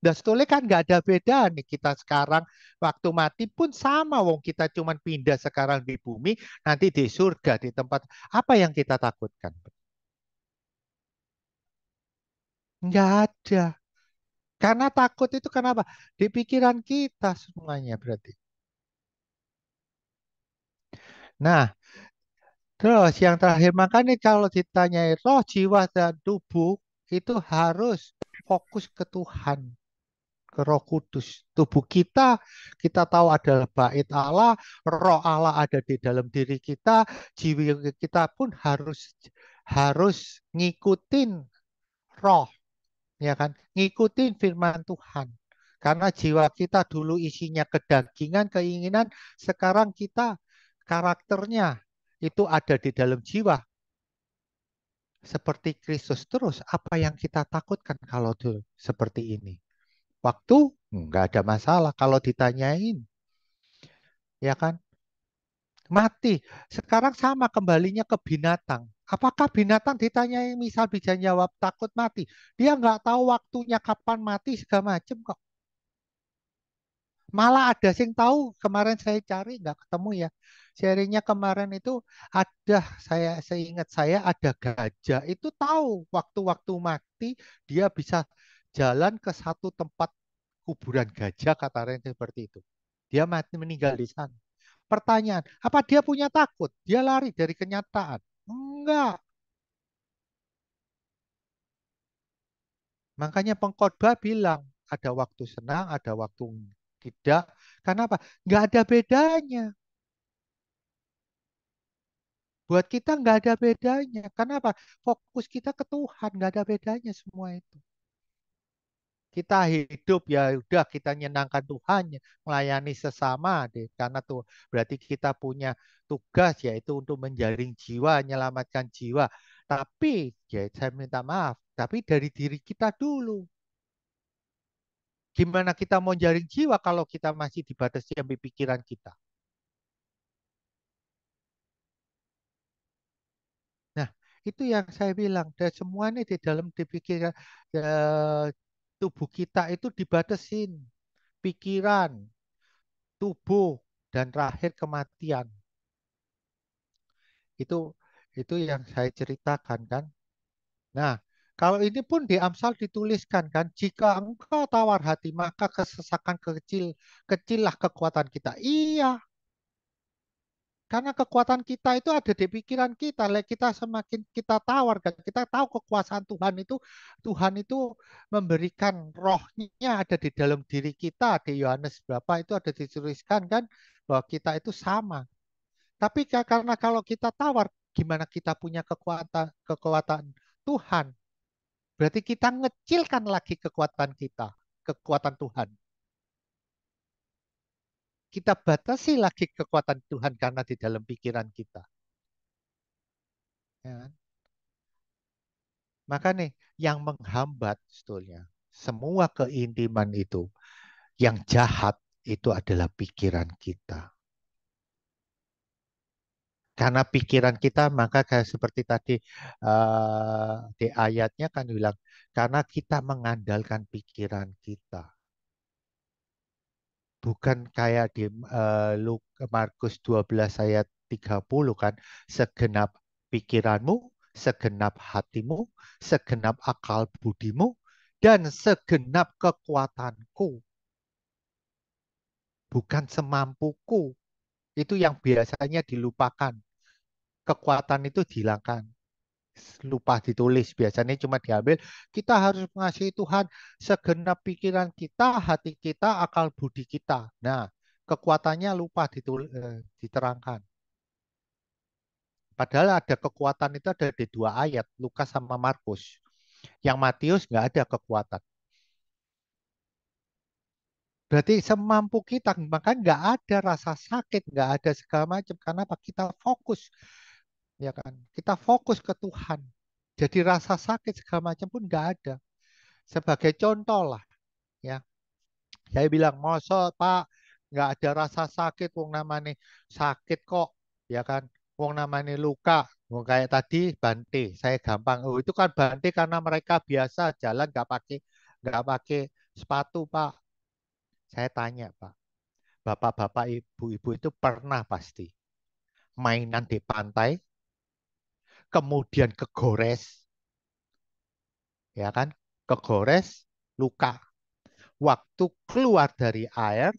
Dan sebetulnya kan nggak ada beda nih kita sekarang waktu mati pun sama, wong kita cuman pindah sekarang di bumi, nanti di surga di tempat apa yang kita takutkan? Nggak ada. Karena takut itu kenapa? Di pikiran kita semuanya berarti. Nah, terus yang terakhir makanya kalau ditanyai roh, jiwa dan tubuh itu harus fokus ke Tuhan, ke Roh Kudus. Tubuh kita tahu adalah bait Allah, Roh Allah ada di dalam diri kita, jiwa kita pun harus harus ngikutin Roh, ya kan? Ngikutin firman Tuhan. Karena jiwa kita dulu isinya kedagingan, keinginan, sekarang kita karakternya itu ada di dalam jiwa. Seperti Kristus terus, apa yang kita takutkan kalau seperti ini? Waktu nggak ada masalah kalau ditanyain, ya kan? Mati. Sekarang sama kembalinya ke binatang. Apakah binatang ditanyai misal bisa jawab takut mati? Dia nggak tahu waktunya kapan mati segala macam kok. Malah ada yang tahu, kemarin saya cari nggak ketemu ya. Sharingnya kemarin itu ada, seingat saya ada gajah itu tahu waktu-waktu mati dia bisa jalan ke satu tempat kuburan gajah katanya seperti itu. Dia mati meninggal di sana. Pertanyaan, apa dia punya takut? Dia lari dari kenyataan? Enggak. Makanya pengkhotbah bilang ada waktu senang, ada waktu tidak. Kenapa? Nggak ada bedanya. Buat kita nggak ada bedanya. Kenapa? Fokus kita ke Tuhan, nggak ada bedanya semua itu. Kita hidup ya udah kita nyenangkan Tuhan, melayani sesama deh. Karena tuh berarti kita punya tugas yaitu untuk menjaring jiwa, menyelamatkan jiwa. Tapi ya saya minta maaf, tapi dari diri kita dulu. Gimana kita mau jaring jiwa kalau kita masih dibatasi sampai pikiran kita? Nah, itu yang saya bilang. Dan semua ini di dalam dipikiran tubuh kita itu dibatasin. Pikiran, tubuh, dan terakhir kematian. Itu itu yang saya ceritakan kan. Nah, kalau ini pun di Amsal dituliskan kan, jika engkau tawar hati maka kesesakan kecillah kekuatan kita. Iya, karena kekuatan kita itu ada di pikiran kita. Kita semakin kita tawar kan, kita tahu kekuasaan Tuhan itu memberikan rohnya ada di dalam diri kita. Di Yohanes berapa itu ada dituliskan kan bahwa kita itu sama. Tapi karena kalau kita tawar, gimana kita punya kekuatan Tuhan? Berarti kita ngecilkan lagi kekuatan kita, kekuatan Tuhan. Kita batasi lagi kekuatan Tuhan karena di dalam pikiran kita. Ya kan? Maka nih, yang menghambat sebetulnya semua keintiman itu, yang jahat itu adalah pikiran kita. Karena pikiran kita, maka kayak seperti tadi di ayatnya kan bilang, karena kita mengandalkan pikiran kita. Bukan kayak di Markus 12 ayat 30 kan, segenap pikiranmu, segenap hatimu, segenap akal budimu, dan segenap kekuatanku. Bukan semampuku. Itu yang biasanya dilupakan. Kekuatan itu dihilangkan. Lupa ditulis. Biasanya cuma diambil. Kita harus mengasihi Tuhan segenap pikiran kita, hati kita, akal budi kita. Nah, kekuatannya lupa diterangkan. Padahal ada kekuatan itu ada di 2 ayat, Lukas sama Markus. Yang Matius nggak ada kekuatan. Berarti semampu kita, maka nggak ada rasa sakit, nggak ada segala macam. Karena apa? Kita fokus, ya kan? Kita fokus ke Tuhan. Jadi rasa sakit segala macam pun nggak ada. Sebagai contoh lah, ya. Saya bilang, masa Pak nggak ada rasa sakit, wong namanya sakit kok, ya kan? Wong namanya luka, wong kayak tadi Bante, saya gampang. Oh itu kan Bante karena mereka biasa jalan nggak pakai sepatu Pak. Saya tanya Pak, bapak-bapak, ibu-ibu itu pernah pasti mainan di pantai, kemudian kegores, ya kan? Kegores, luka. Waktu keluar dari air,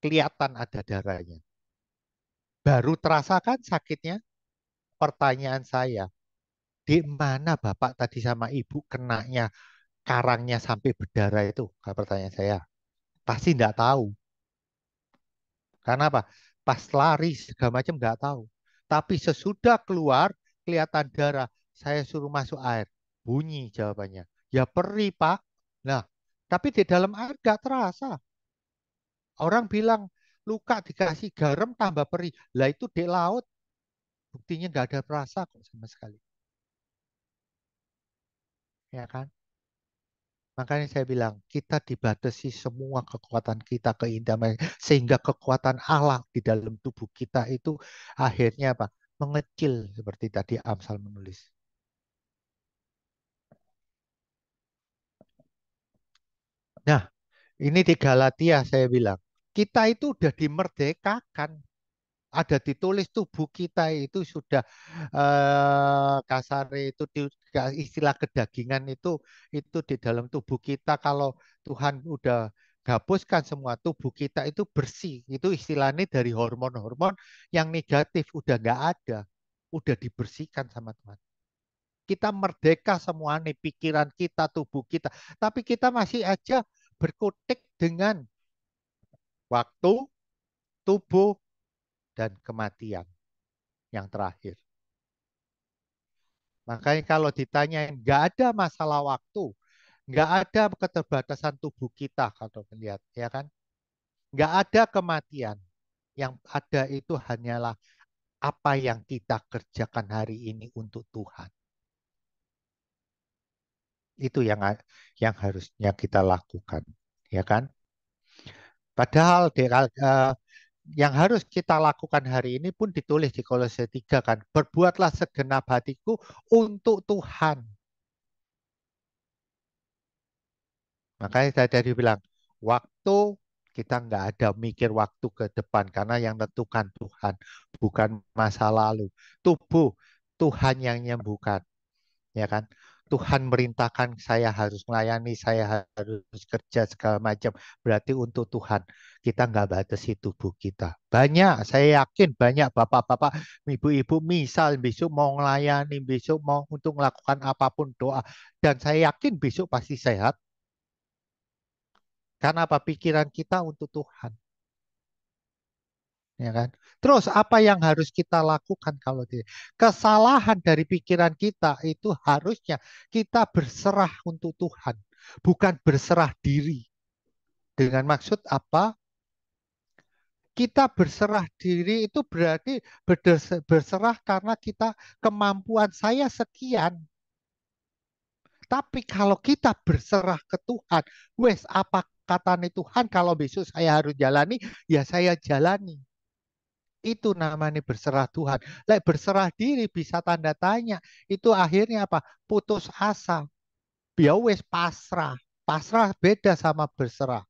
kelihatan ada darahnya. Baru terasa kan sakitnya? Pertanyaan saya, di mana Bapak tadi sama Ibu kenanya karangnya sampai berdarah itu? Pertanyaan saya. Pasti nggak tahu. Karena apa? Pas lari segala macam nggak tahu. Tapi sesudah keluar kelihatan darah. Saya suruh masuk air. Bunyi jawabannya. Ya perih Pak. Nah, tapi di dalam air nggak terasa. Orang bilang luka dikasih garam tambah perih. Lah itu di laut. Buktinya nggak ada rasa kok sama sekali. Ya kan? Makanya saya bilang, kita dibatasi semua kekuatan kita, keindahan, sehingga kekuatan Allah di dalam tubuh kita itu akhirnya apa? Mengecil seperti tadi Amsal menulis. Nah, ini di Galatia saya bilang, kita itu udah dimerdekakan. Ada ditulis tubuh kita itu sudah kasar itu istilah kedagingan itu di dalam tubuh kita kalau Tuhan udah gabuskan semua tubuh kita itu bersih itu istilahnya dari hormon-hormon yang negatif udah nggak ada udah dibersihkan sama Tuhan kita merdeka semua nih pikiran kita tubuh kita tapi kita masih aja berkutik dengan waktu tubuh dan kematian yang terakhir. Makanya kalau ditanya nggak ada masalah waktu, Nggak ada keterbatasan tubuh kita kalau melihat, ya kan? Nggak ada kematian. Yang ada itu hanyalah apa yang kita kerjakan hari ini untuk Tuhan. Itu yang harusnya kita lakukan, ya kan? Padahal yang harus kita lakukan hari ini pun ditulis di Kolose 3 kan. Berbuatlah segenap hatiku untuk Tuhan. Makanya saya tadi bilang, waktu kita nggak ada mikir waktu ke depan karena yang tentukan Tuhan, bukan masa lalu. Tubuh Tuhan yang nyembuhkan, ya kan? Tuhan merintahkan saya harus melayani, saya harus kerja segala macam. Berarti untuk Tuhan kita nggak batasi tubuh kita. Banyak, saya yakin banyak bapak-bapak, ibu-ibu misal besok mau melayani, besok mau untuk melakukan apapun doa. Dan saya yakin besok pasti sehat. Karena apa? Pikiran kita untuk Tuhan. Ya kan? Terus apa yang harus kita lakukan kalau tidak? Kesalahan dari pikiran kita itu harusnya kita berserah untuk Tuhan, bukan berserah diri. Dengan maksud apa? Kita berserah diri itu berarti berserah karena kita kemampuan saya sekian. Tapi kalau kita berserah ke Tuhan, wes apa kata Tuhan kalau besok saya harus jalani, ya saya jalani. Itu namanya berserah Tuhan. Lek berserah diri bisa tanda tanya. Itu akhirnya apa? Putus asa. Ya wes pasrah. Pasrah beda sama berserah.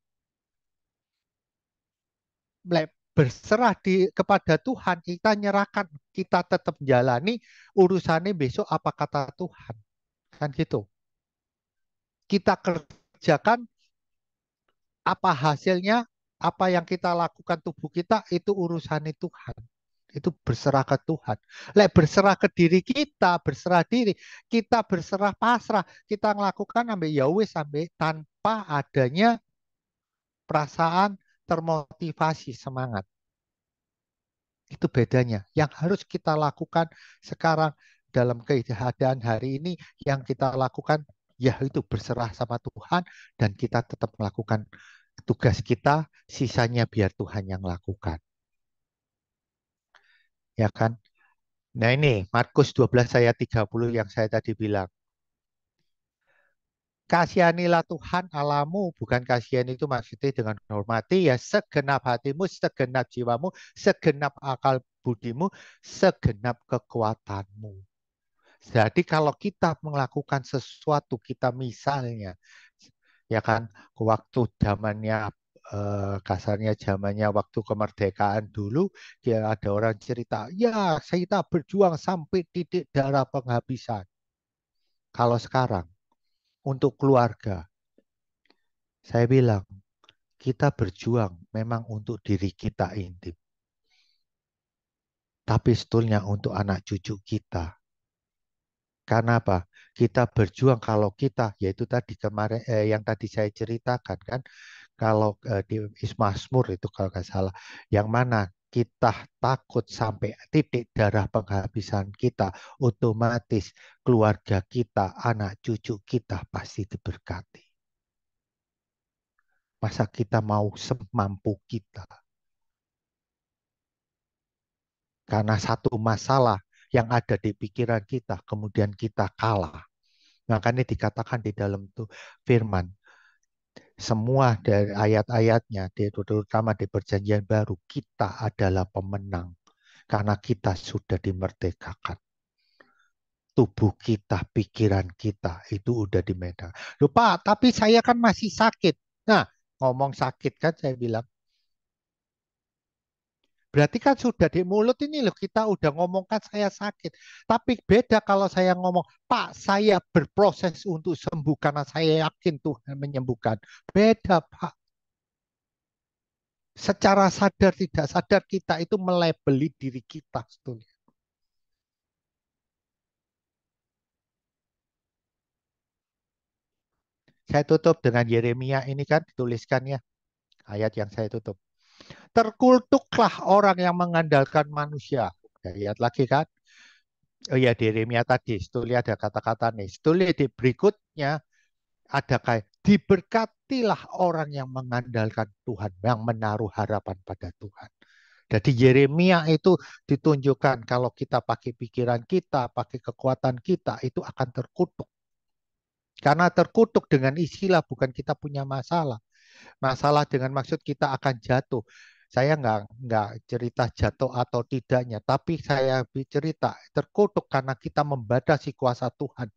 Lek berserah kepada Tuhan, kita nyerahkan, kita tetap jalani urusannya besok apa kata Tuhan. Kan gitu. Kita kerjakan apa hasilnya, apa yang kita lakukan tubuh kita itu urusannya Tuhan. Itu berserah ke Tuhan. Lek berserah ke diri kita, berserah diri, kita berserah pasrah, kita melakukan sampai ya wis sampai tanpa adanya perasaan termotivasi semangat. Itu bedanya. Yang harus kita lakukan sekarang dalam keadaan hari ini yang kita lakukan yaitu berserah sama Tuhan dan kita tetap melakukan tugas kita, sisanya biar Tuhan yang lakukan. Ya kan? Nah ini Markus 12 ayat 30 yang saya tadi bilang. Kasihanilah Tuhan Allahmu, bukan kasihan itu maksudnya dengan hormati ya segenap hatimu, segenap jiwamu, segenap akal budimu, segenap kekuatanmu. Jadi kalau kita melakukan sesuatu, kita misalnya, ya kan, waktu zamannya kasarnya zamannya waktu kemerdekaan dulu, dia ada orang cerita, ya kita berjuang sampai titik darah penghabisan. Kalau sekarang untuk keluarga, saya bilang kita berjuang memang untuk diri kita intim, tapi sebetulnya untuk anak cucu kita. Karena apa? Kita berjuang kalau kita, yaitu tadi kemarin yang tadi saya ceritakan kan, kalau di Mazmur itu kalau nggak salah, yang mana kita takut sampai titik darah penghabisan kita, otomatis keluarga kita, anak cucu kita pasti diberkati. Masa kita mau semampu kita? Karena satu masalah yang ada di pikiran kita, kemudian kita kalah. Makanya dikatakan di dalam tuh firman, semua dari ayat-ayatnya, terutama di perjanjian baru, kita adalah pemenang. Karena kita sudah dimerdekakan. Tubuh kita, pikiran kita, itu udah dimerdekakan. Lupa, tapi saya kan masih sakit. Nah, ngomong sakit kan saya bilang, berarti kan sudah di mulut ini loh kita udah ngomongkan saya sakit. Tapi beda kalau saya ngomong, Pak saya berproses untuk sembuh karena saya yakin Tuhan menyembuhkan. Beda Pak. Secara sadar tidak sadar kita itu melebeli diri kita. Sebetulnya. Saya tutup dengan Yeremia ini kan dituliskannya. Ayat yang saya tutup. Terkutuklah orang yang mengandalkan manusia. Ya, lihat lagi kan. Oh ya, di Yeremia tadi, setulia ada kata-kata nih. Setulia di berikutnya, Ada kayak diberkatilah orang yang mengandalkan Tuhan, yang menaruh harapan pada Tuhan. Jadi Yeremia itu ditunjukkan kalau kita pakai pikiran kita, pakai kekuatan kita, itu akan terkutuk. Karena terkutuk dengan istilah bukan kita punya masalah. Masalah dengan maksud kita akan jatuh. Saya nggak cerita jatuh atau tidaknya, tapi saya cerita terkutuk karena kita membatasi kuasa Tuhan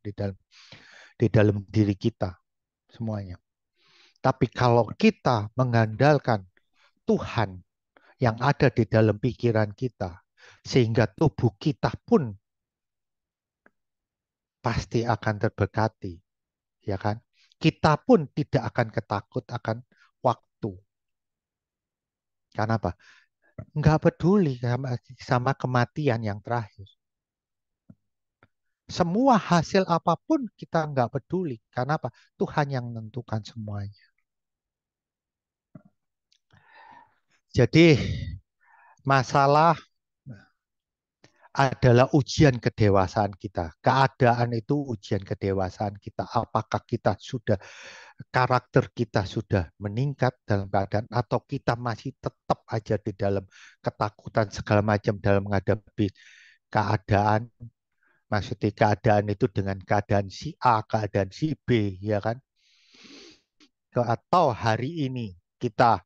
di dalam diri kita semuanya. Tapi kalau kita mengandalkan Tuhan yang ada di dalam pikiran kita, sehingga tubuh kita pun pasti akan terberkati, ya kan? Kita pun tidak akan ketakut akan waktu. Karena apa? Nggak peduli sama kematian yang terakhir. Semua hasil apapun kita nggak peduli. Karena apa? Tuhan yang menentukan semuanya. Jadi masalah adalah ujian kedewasaan kita. Keadaan itu ujian kedewasaan kita. Apakah kita sudah, karakter kita sudah meningkat dalam keadaan, atau kita masih tetap aja di dalam ketakutan segala macam dalam menghadapi keadaan. Maksudnya keadaan itu dengan keadaan si A, keadaan si B, ya kan? Atau hari ini kita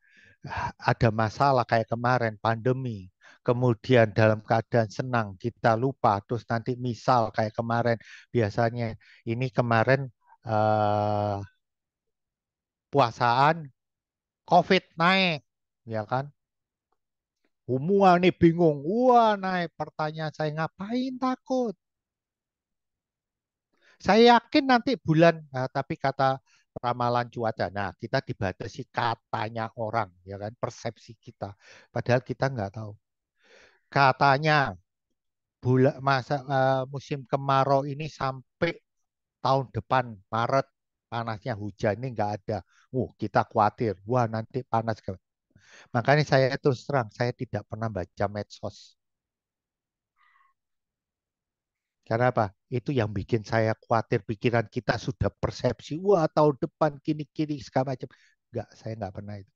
ada masalah kayak kemarin pandemi, kemudian dalam keadaan senang kita lupa, terus nanti misal kayak kemarin, biasanya ini kemarin eh, puasaan COVID naik, ya kan? Semua nih bingung, wah naik, pertanyaan saya ngapain takut? Saya yakin nanti bulan, tapi kata ramalan cuaca. Nah, kita dibatasi katanya orang, ya kan, persepsi kita. Padahal kita nggak tahu. Katanya musim kemarau ini sampai tahun depan Maret panasnya, hujan ini nggak ada. Kita khawatir. Wah, nanti panas. Makanya saya terus terang, saya tidak pernah baca medsos. Karena apa? Itu yang bikin saya khawatir, pikiran kita sudah persepsi, wah tahun depan kini-kini segala macam. Enggak, saya nggak pernah itu.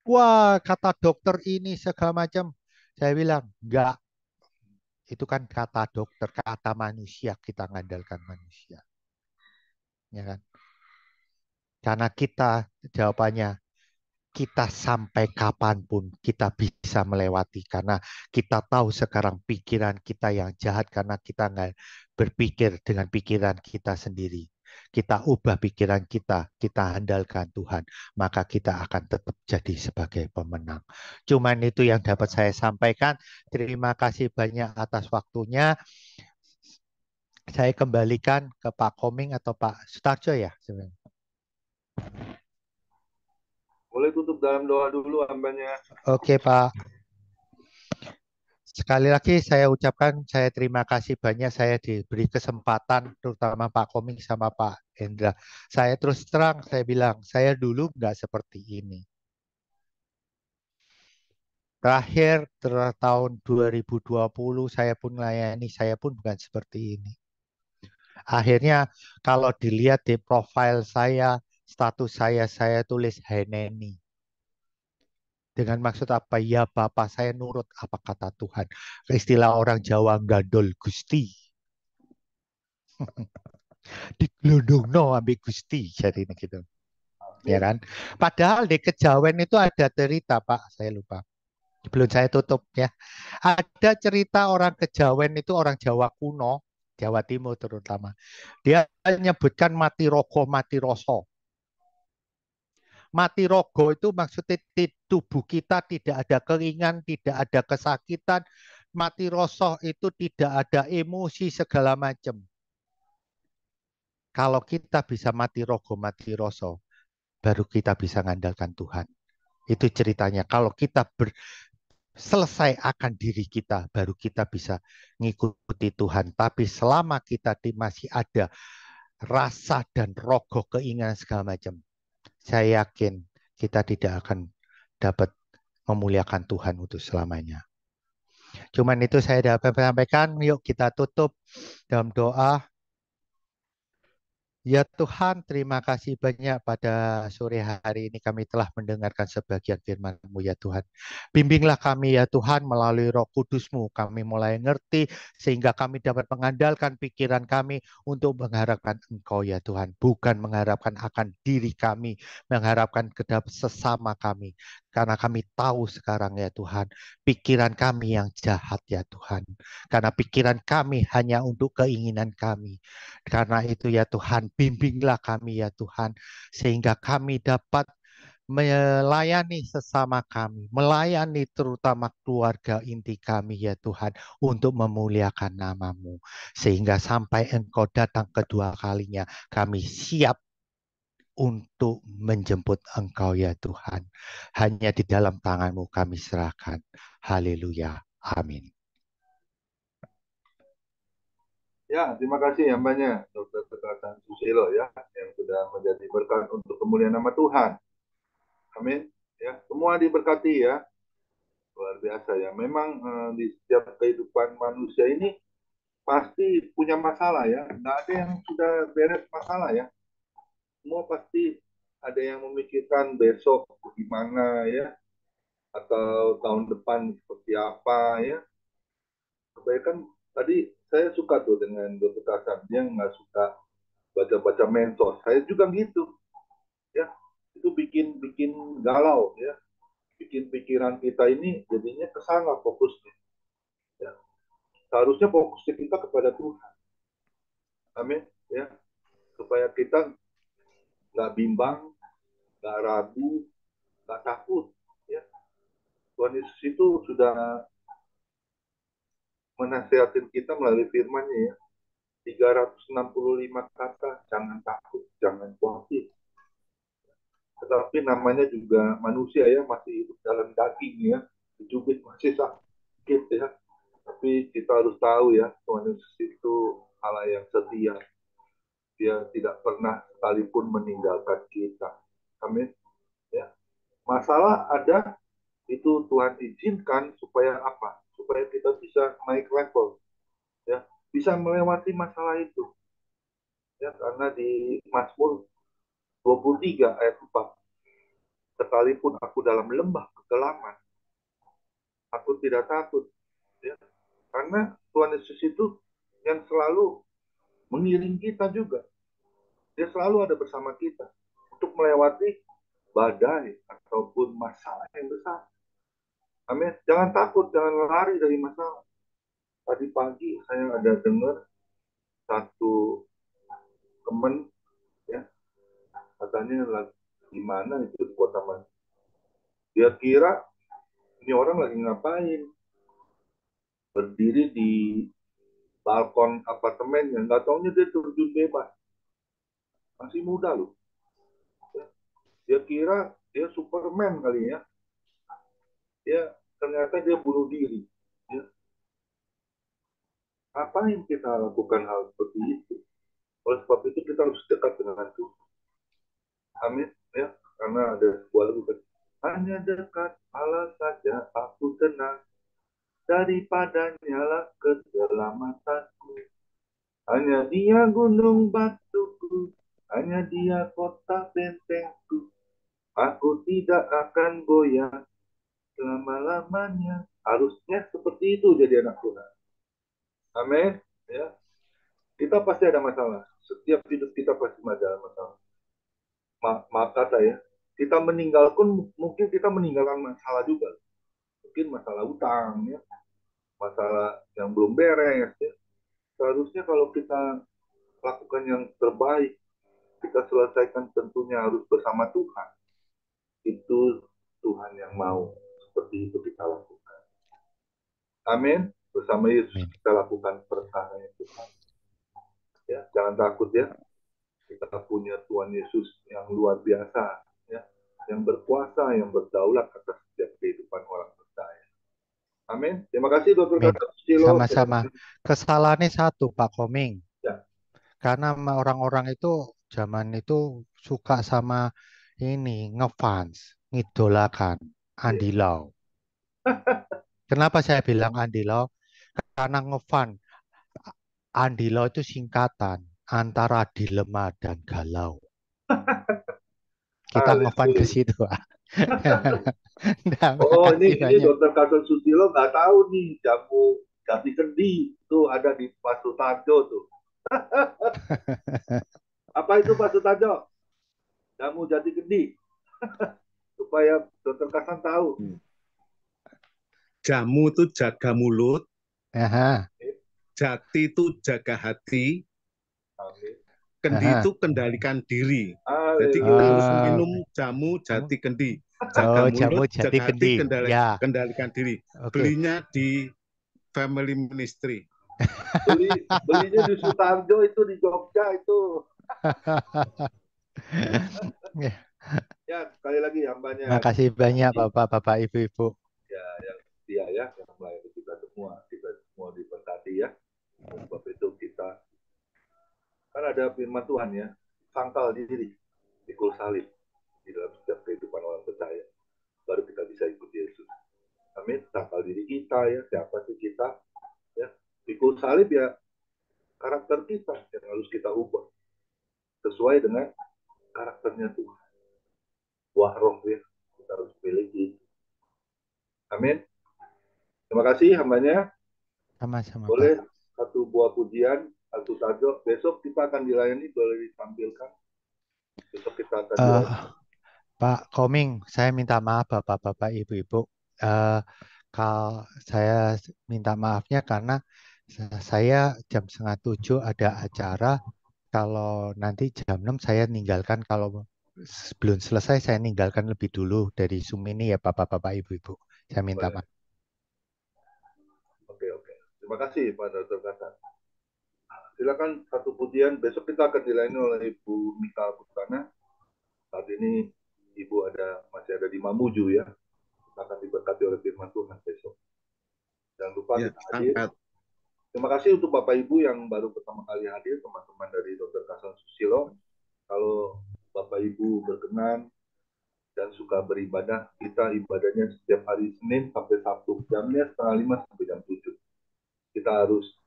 Wah, kata dokter ini segala macam. Saya bilang, enggak. Itu kan kata dokter, kata manusia, kita ngandalkan manusia. Ya kan? Karena kita, jawabannya, kita sampai kapanpun kita bisa melewati, karena kita tahu sekarang pikiran kita yang jahat karena kita nggak berpikir dengan pikiran kita sendiri. Kita ubah pikiran kita andalkan Tuhan, maka kita akan tetap jadi sebagai pemenang. Cuman itu yang dapat saya sampaikan. Terima kasih banyak atas waktunya. Saya kembalikan ke Pak Koming atau Pak Sutarjo ya. Boleh tutup dalam doa dulu hambanya. Oke Pak. Sekali lagi saya ucapkan saya terima kasih banyak, saya diberi kesempatan, terutama Pak Koming sama Pak Hendra. Saya terus terang, saya bilang, saya dulu nggak seperti ini. Terakhir tahun 2020 saya pun melayani, saya pun bukan seperti ini. Akhirnya kalau dilihat di profil saya, status saya tulis Heneni. Dengan maksud apa? Ya Bapak, saya nurut apa kata Tuhan. Istilah orang Jawa, gandol Gusti. Digelundungno ambek Gusti, jadi ini gitu. Ya kan? Padahal di Kejawen itu ada cerita, Pak, saya lupa. Belum saya tutup ya. Ada cerita orang Kejawen itu, orang Jawa kuno, Jawa Timur terutama. Dia menyebutkan mati rogo, mati roso. Mati rogo itu maksudnya tubuh kita tidak ada keringan, tidak ada kesakitan. Mati roso itu tidak ada emosi segala macam. Kalau kita bisa mati rogo, mati roso, baru kita bisa mengandalkan Tuhan. Itu ceritanya. Kalau kita selesai akan diri kita, baru kita bisa mengikuti Tuhan. Tapi selama kita masih ada rasa dan rogo, keinginan segala macam, saya yakin kita tidak akan dapat memuliakan Tuhan untuk selamanya. Cuman itu saya dapat sampaikan. Yuk kita tutup dalam doa. Ya Tuhan, terima kasih banyak pada sore hari ini kami telah mendengarkan sebagian firman-Mu ya Tuhan. Bimbinglah kami ya Tuhan melalui Roh Kudus-Mu. Kami mulai ngerti sehingga kami dapat mengandalkan pikiran kami untuk mengharapkan Engkau ya Tuhan. Bukan mengharapkan akan diri kami, mengharapkan kedap sesama kami. Karena kami tahu sekarang ya Tuhan, pikiran kami yang jahat ya Tuhan. Karena pikiran kami hanya untuk keinginan kami. Karena itu ya Tuhan, bimbinglah kami ya Tuhan, sehingga kami dapat melayani sesama kami, melayani terutama keluarga inti kami ya Tuhan, untuk memuliakan nama-Mu. Sehingga sampai Engkau datang kedua kalinya, kami siap untuk menjemput Engkau ya Tuhan. Hanya di dalam tangan-Mu kami serahkan. Haleluya. Amin. Ya, terima kasih yang banyak Dr. Tegasan Susilo ya, yang sudah menjadi berkat untuk kemuliaan nama Tuhan. Amin. Ya, semua diberkati ya. Luar biasa ya. Memang di setiap kehidupan manusia ini pasti punya masalah ya. Nggak ada yang sudah beres masalah ya. Semua pasti ada yang memikirkan besok gimana ya, atau tahun depan seperti apa ya. Kebaikan tadi saya suka tuh dengan Dr. Kasan, dia nggak suka baca-baca mensos. Saya juga gitu ya. Itu bikin bikin galau ya. Bikin pikiran kita ini jadinya kesana fokusnya. Ya. Seharusnya fokusnya kita kepada Tuhan. Amin. Ya. Supaya kita nggak bimbang, nggak ragu, nggak takut. Ya. Tuhan Yesus itu sudah menasihatin kita melalui firman-Nya ya. 365 kata, jangan takut, jangan khawatir. Tetapi namanya juga manusia ya, masih hidup dalam daging ya, dijubit masih sakit ya. Tapi kita harus tahu ya, Tuhan Yesus itu Allah yang setia. Dia tidak pernah sekalipun meninggalkan kita. Amin. Ya. Masalah ada, itu Tuhan izinkan supaya apa? Supaya kita bisa naik level. Ya, bisa melewati masalah itu. Ya, karena di Mazmur 23 ayat 4, sekalipun aku dalam lembah kegelapan, aku tidak takut. Ya. Karena Tuhan Yesus itu yang selalu mengiring kita juga. Dia selalu ada bersama kita untuk melewati badai ataupun masalah yang besar. Amin. Jangan takut, jangan lari dari masalah. Tadi pagi saya ada dengar satu teman ya, katanya lagi di mana itu di kota mana. Dia kira ini orang lagi ngapain? Berdiri di balkon apartemennya, nggak taunya dia terjun bebas. Masih muda loh. Dia kira dia Superman kali ya. Dia ternyata dia bunuh diri. Ya. Apa yang kita lakukan hal seperti itu? Oleh sebab itu kita harus dekat dengan Tuhan. Amin. Ya, karena ada sebuah lagu kan. Hanya dekat Allah saja aku tenang, daripadanya lah keselamatanku. Hanya Dia gunung batuku, hanya Dia kota bentengku. Aku tidak akan goyah selama-lamanya. Harusnya seperti itu jadi anak Tuhan. Amin. Ya, kita pasti ada masalah. Setiap hidup kita pasti ada masalah. Maaf kata ya, kita meninggalkan, mungkin kita meninggalkan masalah juga. Mungkin masalah utang, ya, masalah yang belum beres. Ya. Seharusnya kalau kita lakukan yang terbaik, kita selesaikan tentunya harus bersama Tuhan. Itu Tuhan yang mau seperti itu kita lakukan. Amin. Bersama Yesus kita lakukan perkara Tuhan. Ya, jangan takut ya. Kita punya Tuhan Yesus yang luar biasa, ya, yang berkuasa, yang berdaulat atas setiap kehidupan orang percaya. Amin. Terima kasih Dr. Susilo. Sama-sama. Kesalahannya satu, Pak Koming. Ya. Karena orang-orang itu zaman itu suka sama ini ngefans, ngidolakan Andy Lau. Kenapa saya bilang Andy Lau? Karena ngefans Andy Lau itu singkatan antara dilema dan galau. Kita ngefan ke situ, Pak. Nah, Oh, makasih ini banyak. Dokter Kason Susilo nggak tahu nih jamu jati kendi tuh ada di Pak Sutarjo tuh. Apa itu Pak Sutarjo? Jamu jati kendi. Supaya Dokter Kasan tahu. Jamu itu jaga mulut, Aha, jati itu jaga hati, Amin. kendi aha. itu kendalikan diri. Jadi kita Haleluya. harus Ah, minum jamu jati kendi. Jaga oh, jamu mulut, jati jaga hati, kendi. Ya, kendalikan diri. oke. Belinya di Family Ministry. Belinya di Sutarjo itu di Jogja itu. Ya, sekali lagi hambanya. Makasih banyak Bapak-bapak, Ibu-ibu. Ya, yang setia ya, yang melayani kita semua diberkati ya. Sebab itu kita kan ada firman Tuhan ya, sangkal diri, pikul salib di dalam setiap kehidupan orang percaya. Baru kita bisa ikut Yesus. Amin. Sangkal diri kita ya, siapa sih kita? Ya, pikul salib ya karakter kita yang harus kita ubah sesuai dengan karakternya Tuhan. Wah roh ya, kita harus miliki. Amin. Terima kasih hambanya. Sama-sama, Boleh Pak. satu buah pujian, satu tajo. Besok kita akan dilayani, boleh ditampilkan. Besok kita akan Eh, dilayani. Pak Koming, saya minta maaf Bapak-bapak, Ibu-ibu. Kalau saya minta maafnya karena saya jam 6:30 ada acara. Kalau nanti jam 6 saya ninggalkan. Kalau sebelum selesai saya ninggalkan lebih dulu dari Zoom ini ya Bapak-bapak, Ibu-ibu. Saya minta Boleh. maaf. Oke. Terima kasih Pak Dr. Kasan. Silakan satu pujian. Besok kita akan dilayani oleh Ibu Mika Putana. Saat ini Ibu masih ada di Mamuju ya. Kita akan diberkati oleh firman Tuhan besok. Jangan lupa Ya, kita hadir. Terima kasih untuk Bapak Ibu yang baru pertama kali hadir, teman-teman dari Dr. Kasan Susilo. Kalau Bapak Ibu berkenan dan suka beribadah, kita ibadahnya setiap hari Senin sampai Sabtu, jamnya 4:30 sampai jam 7. Kita harus,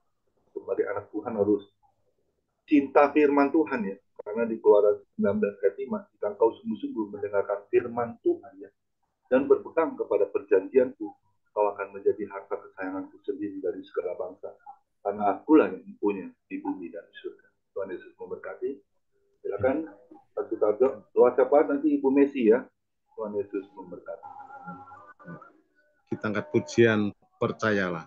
sebagai anak Tuhan, harus cinta firman Tuhan ya. Karena di Keluaran 19 ayat 5, jika engkau sungguh-sungguh mendengarkan firman Tuhan ya, dan berpegang kepada perjanjianku, kau akan menjadi harta kesayanganku sendiri dari segala bangsa. Karena akulah yang punya di bumi dan di surga. Tuhan Yesus memberkati. Silakan satu tajuk doa syafaat nanti Ibu Messi ya. Tuhan Yesus memberkati. Kita angkat pujian, percayalah.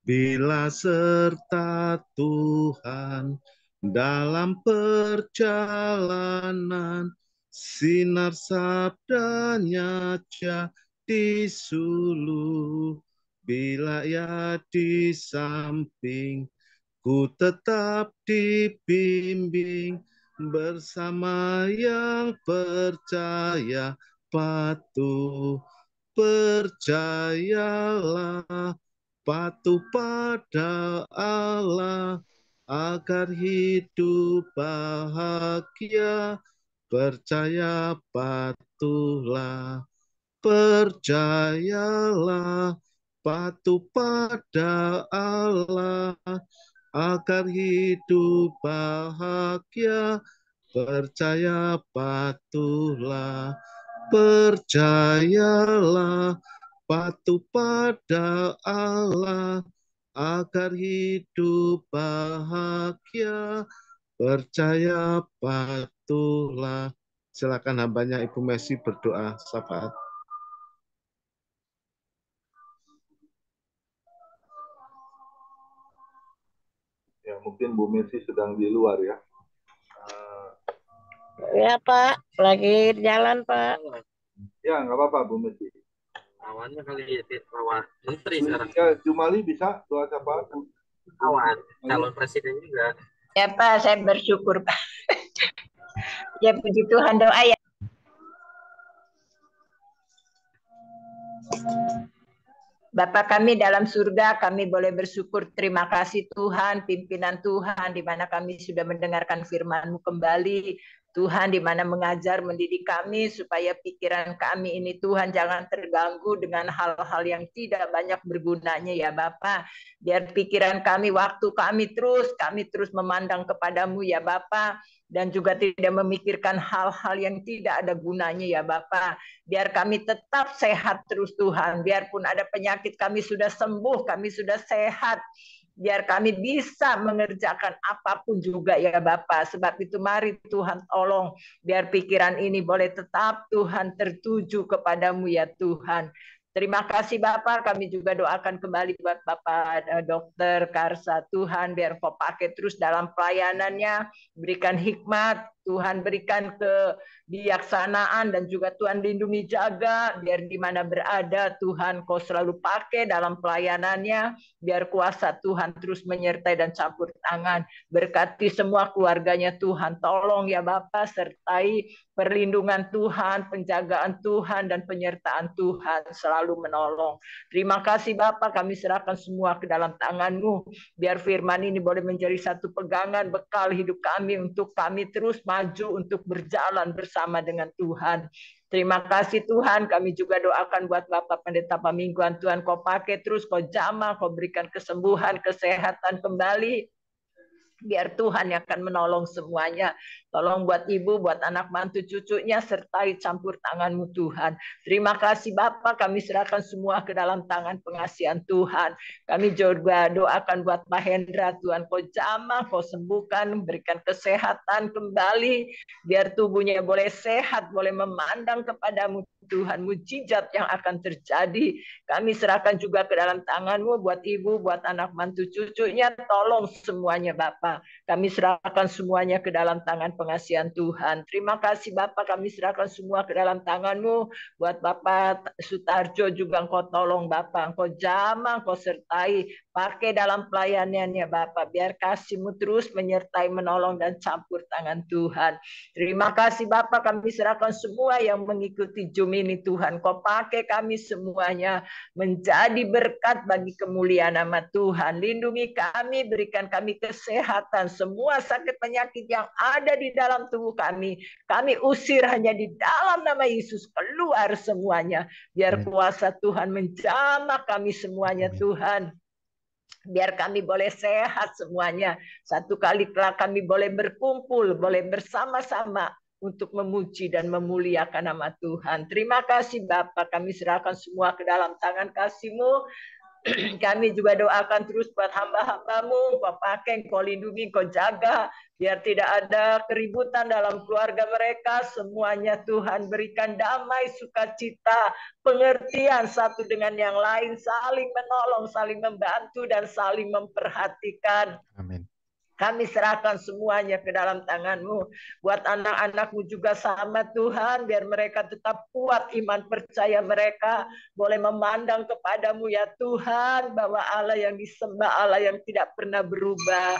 Bila serta Tuhan dalam perjalanan, sinar sabdanya jadi suluh. Bila ia di samping, ku tetap dibimbing bersama yang percaya patuh. Percayalah, patuh pada Allah agar hidup bahagia. Percaya patuhlah, percayalah, patuh pada Allah agar hidup bahagia. Percaya patuhlah, percayalah, patuh pada Allah agar hidup bahagia. Percaya patuhlah. Silakan hambanya Ibu Messi berdoa syafaat. Ya, mungkin Bu Messi sedang di luar ya. Ya Pak, lagi jalan Pak. Ya, nggak apa-apa Bu Messi. Lawannya kali lawan menteri sekarang. Ya, Jumali bisa doa syafaat. Lawan calon presiden juga. Ya Pak, saya bersyukur Pak. Ya puji Tuhan, doa ya. Bapa kami dalam surga, kami boleh bersyukur, terima kasih Tuhan, pimpinan Tuhan, di mana kami sudah mendengarkan firman-Mu kembali. Tuhan di mana mengajar mendidik kami supaya pikiran kami ini Tuhan jangan terganggu dengan hal-hal yang tidak banyak bergunanya ya Bapa. Biar pikiran kami, waktu kami terus memandang kepadamu ya Bapa, dan juga tidak memikirkan hal-hal yang tidak ada gunanya ya Bapa. Biar kami tetap sehat terus Tuhan, biarpun ada penyakit kami sudah sembuh, kami sudah sehat. Biar kami bisa mengerjakan apapun juga ya Bapa. Sebab itu mari Tuhan tolong biar pikiran ini boleh tetap Tuhan tertuju kepadamu ya Tuhan. Terima kasih Bapak, kami juga doakan kembali buat Bapak Dokter Karsa. Tuhan biar Kau pakai terus dalam pelayanannya, berikan hikmat, Tuhan berikan kebijaksanaan dan juga Tuhan lindungi jaga, biar di mana berada Tuhan Kau selalu pakai dalam pelayanannya, biar kuasa Tuhan terus menyertai dan campur tangan. Berkati semua keluarganya Tuhan, tolong ya Bapak, sertai perlindungan Tuhan, penjagaan Tuhan, dan penyertaan Tuhan selalu menolong. Terima kasih Bapak, kami serahkan semua ke dalam tangan-Mu. Biar firman ini boleh menjadi satu pegangan bekal hidup kami untuk kami terus maju untuk berjalan bersama dengan Tuhan. Terima kasih Tuhan, kami juga doakan buat Bapak Pendeta Pamingguan, Tuhan Kau pakai terus, Kau jamah, Kau berikan kesembuhan, kesehatan kembali. Biar Tuhan yang akan menolong semuanya. Tolong buat ibu, buat anak mantu cucunya, sertai campur tangan-Mu Tuhan. Terima kasih Bapak, kami serahkan semua ke dalam tangan pengasihan Tuhan. Kami juga doakan buat Pak Hendra, Tuhan Kau jamah, Kau sembuhkan, berikan kesehatan kembali, biar tubuhnya boleh sehat, boleh memandang kepadamu Tuhan, mujizat yang akan terjadi. Kami serahkan juga ke dalam tangan-Mu buat ibu, buat anak mantu cucunya, tolong semuanya Bapak. Kami serahkan semuanya ke dalam tangan pengasihan Tuhan. Terima kasih Bapak, kami serahkan semua ke dalam tangan-Mu. Buat Bapak Sutarjo juga Engkau tolong Bapak, Engkau jamah, Engkau sertai, pakai dalam pelayanannya Bapak. Biar kasih-Mu terus menyertai, menolong, dan campur tangan Tuhan. Terima kasih Bapak, kami serahkan semua yang mengikuti Zoom ini Tuhan. Kau pakai kami semuanya menjadi berkat bagi kemuliaan nama Tuhan. Lindungi kami, berikan kami kesehatan. Semua sakit penyakit yang ada di dalam tubuh kami usir hanya di dalam nama Yesus, keluar semuanya. Biar kuasa Tuhan menjamah kami semuanya Tuhan. Biar kami boleh sehat semuanya. Satu kali kami boleh berkumpul, boleh bersama-sama untuk memuji dan memuliakan nama Tuhan. Terima kasih Bapak, kami serahkan semua ke dalam tangan kasih-Mu. Kami juga doakan terus buat hamba-hamba-Mu, Kau pakai, Kau lindungi, Kau jaga, biar tidak ada keributan dalam keluarga mereka. Semuanya Tuhan berikan damai, sukacita, pengertian satu dengan yang lain, saling menolong, saling membantu, dan saling memperhatikan. Amin. Kami serahkan semuanya ke dalam tangan-Mu. Buat anak-anak-Mu juga sama Tuhan, biar mereka tetap kuat iman percaya mereka, boleh memandang kepadamu ya Tuhan, bahwa Allah yang disembah, Allah yang tidak pernah berubah.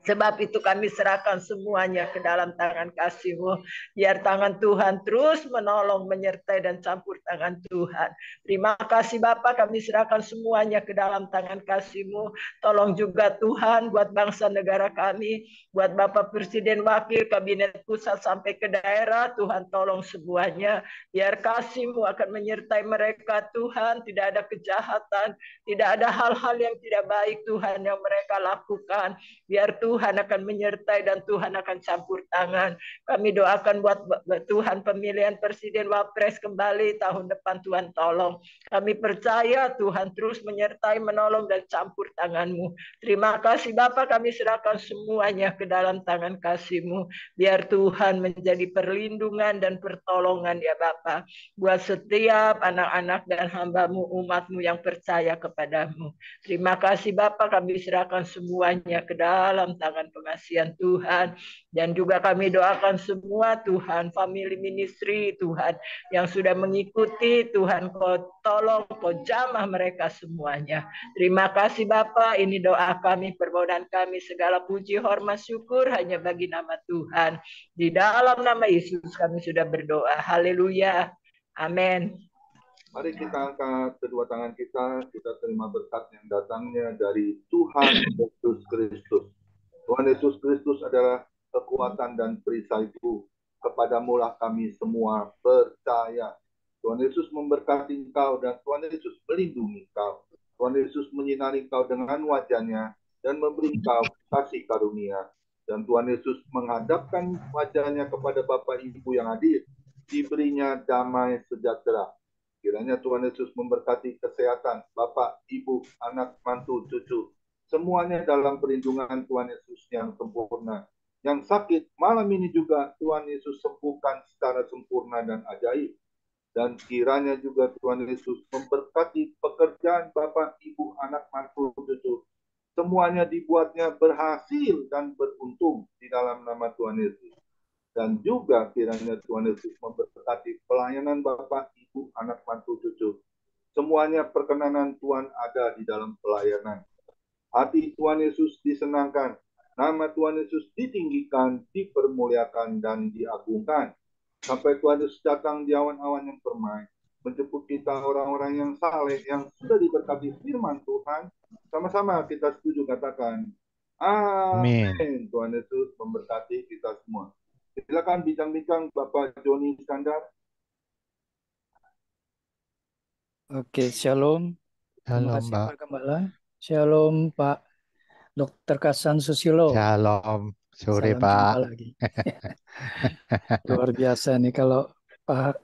Sebab itu kami serahkan semuanya ke dalam tangan kasih-Mu. Biar tangan Tuhan terus menolong, menyertai, dan campur tangan Tuhan. Terima kasih Bapak, kami serahkan semuanya ke dalam tangan kasih-Mu. Tolong juga Tuhan buat bangsa negara kami, buat Bapak Presiden, Wakil, Kabinet Pusat sampai ke daerah. Tuhan tolong semuanya. Biar kasih-Mu akan menyertai mereka Tuhan. Tidak ada kejahatan, tidak ada hal-hal yang tidak baik Tuhan yang mereka lakukan. Biar Tuhan akan menyertai dan Tuhan akan campur tangan. Kami doakan buat Tuhan pemilihan Presiden Wapres kembali tahun depan. Tuhan tolong. Kami percaya Tuhan terus menyertai, menolong, dan campur tangan-Mu. Terima kasih Bapak, kami serahkan semuanya ke dalam tangan kasih-Mu. Biar Tuhan menjadi perlindungan dan pertolongan ya Bapak. Buat setiap anak-anak dan hamba-Mu, umat-Mu yang percaya kepada-Mu. Terima kasih Bapak, kami serahkan semuanya ke dalam tangan pengasihan Tuhan. Dan juga kami doakan semua Tuhan, family ministry Tuhan, yang sudah mengikuti Tuhan, Kau tolong, Kau jamah mereka semuanya. Terima kasih Bapak, ini doa kami, permohonan kami, segala puji, hormat, syukur hanya bagi nama Tuhan. Di dalam nama Yesus kami sudah berdoa. Haleluya. Amin. Mari kita angkat kedua tangan kita terima berkat yang datangnya dari Tuhan Yesus Kristus. Tuhan Yesus Kristus adalah kekuatan dan perisai-Mu. Kepadamulah kami semua percaya. Tuhan Yesus memberkati engkau dan Tuhan Yesus melindungi engkau. Tuhan Yesus menyinari engkau dengan wajahnya dan memberi engkau kasih karunia. Dan Tuhan Yesus menghadapkan wajahnya kepada Bapak Ibu yang hadir, diberinya damai sejahtera. Kiranya Tuhan Yesus memberkati kesehatan Bapak, Ibu, anak, mantu, cucu, semuanya dalam perlindungan Tuhan Yesus yang sempurna. Yang sakit malam ini juga Tuhan Yesus sembuhkan secara sempurna dan ajaib. Dan kiranya juga Tuhan Yesus memberkati pekerjaan Bapak, Ibu, anak, mantu, cucu. Semuanya dibuatnya berhasil dan beruntung di dalam nama Tuhan Yesus. Dan juga kiranya Tuhan Yesus memberkati pelayanan Bapak, Ibu, anak, mantu, cucu. Semuanya perkenanan Tuhan ada di dalam pelayanan. Hati Tuhan Yesus disenangkan. Nama Tuhan Yesus ditinggikan, dipermuliakan, dan diagungkan. Sampai Tuhan Yesus datang di awan-awan yang permai. Menjemput kita orang-orang yang saleh, yang sudah diberkati firman Tuhan. Sama-sama kita setuju katakan. Amin. Amin. Tuhan Yesus memberkati kita semua. Silakan bincang-bincang Bapak Joni Iskandar. Oke, shalom. Terima Shalom, kasih Pak. Pak Gembala. Shalom Pak Dr. Kasan Susilo. Shalom. Sore, Salam jumpa Pak. lagi. Luar biasa nih kalau Pak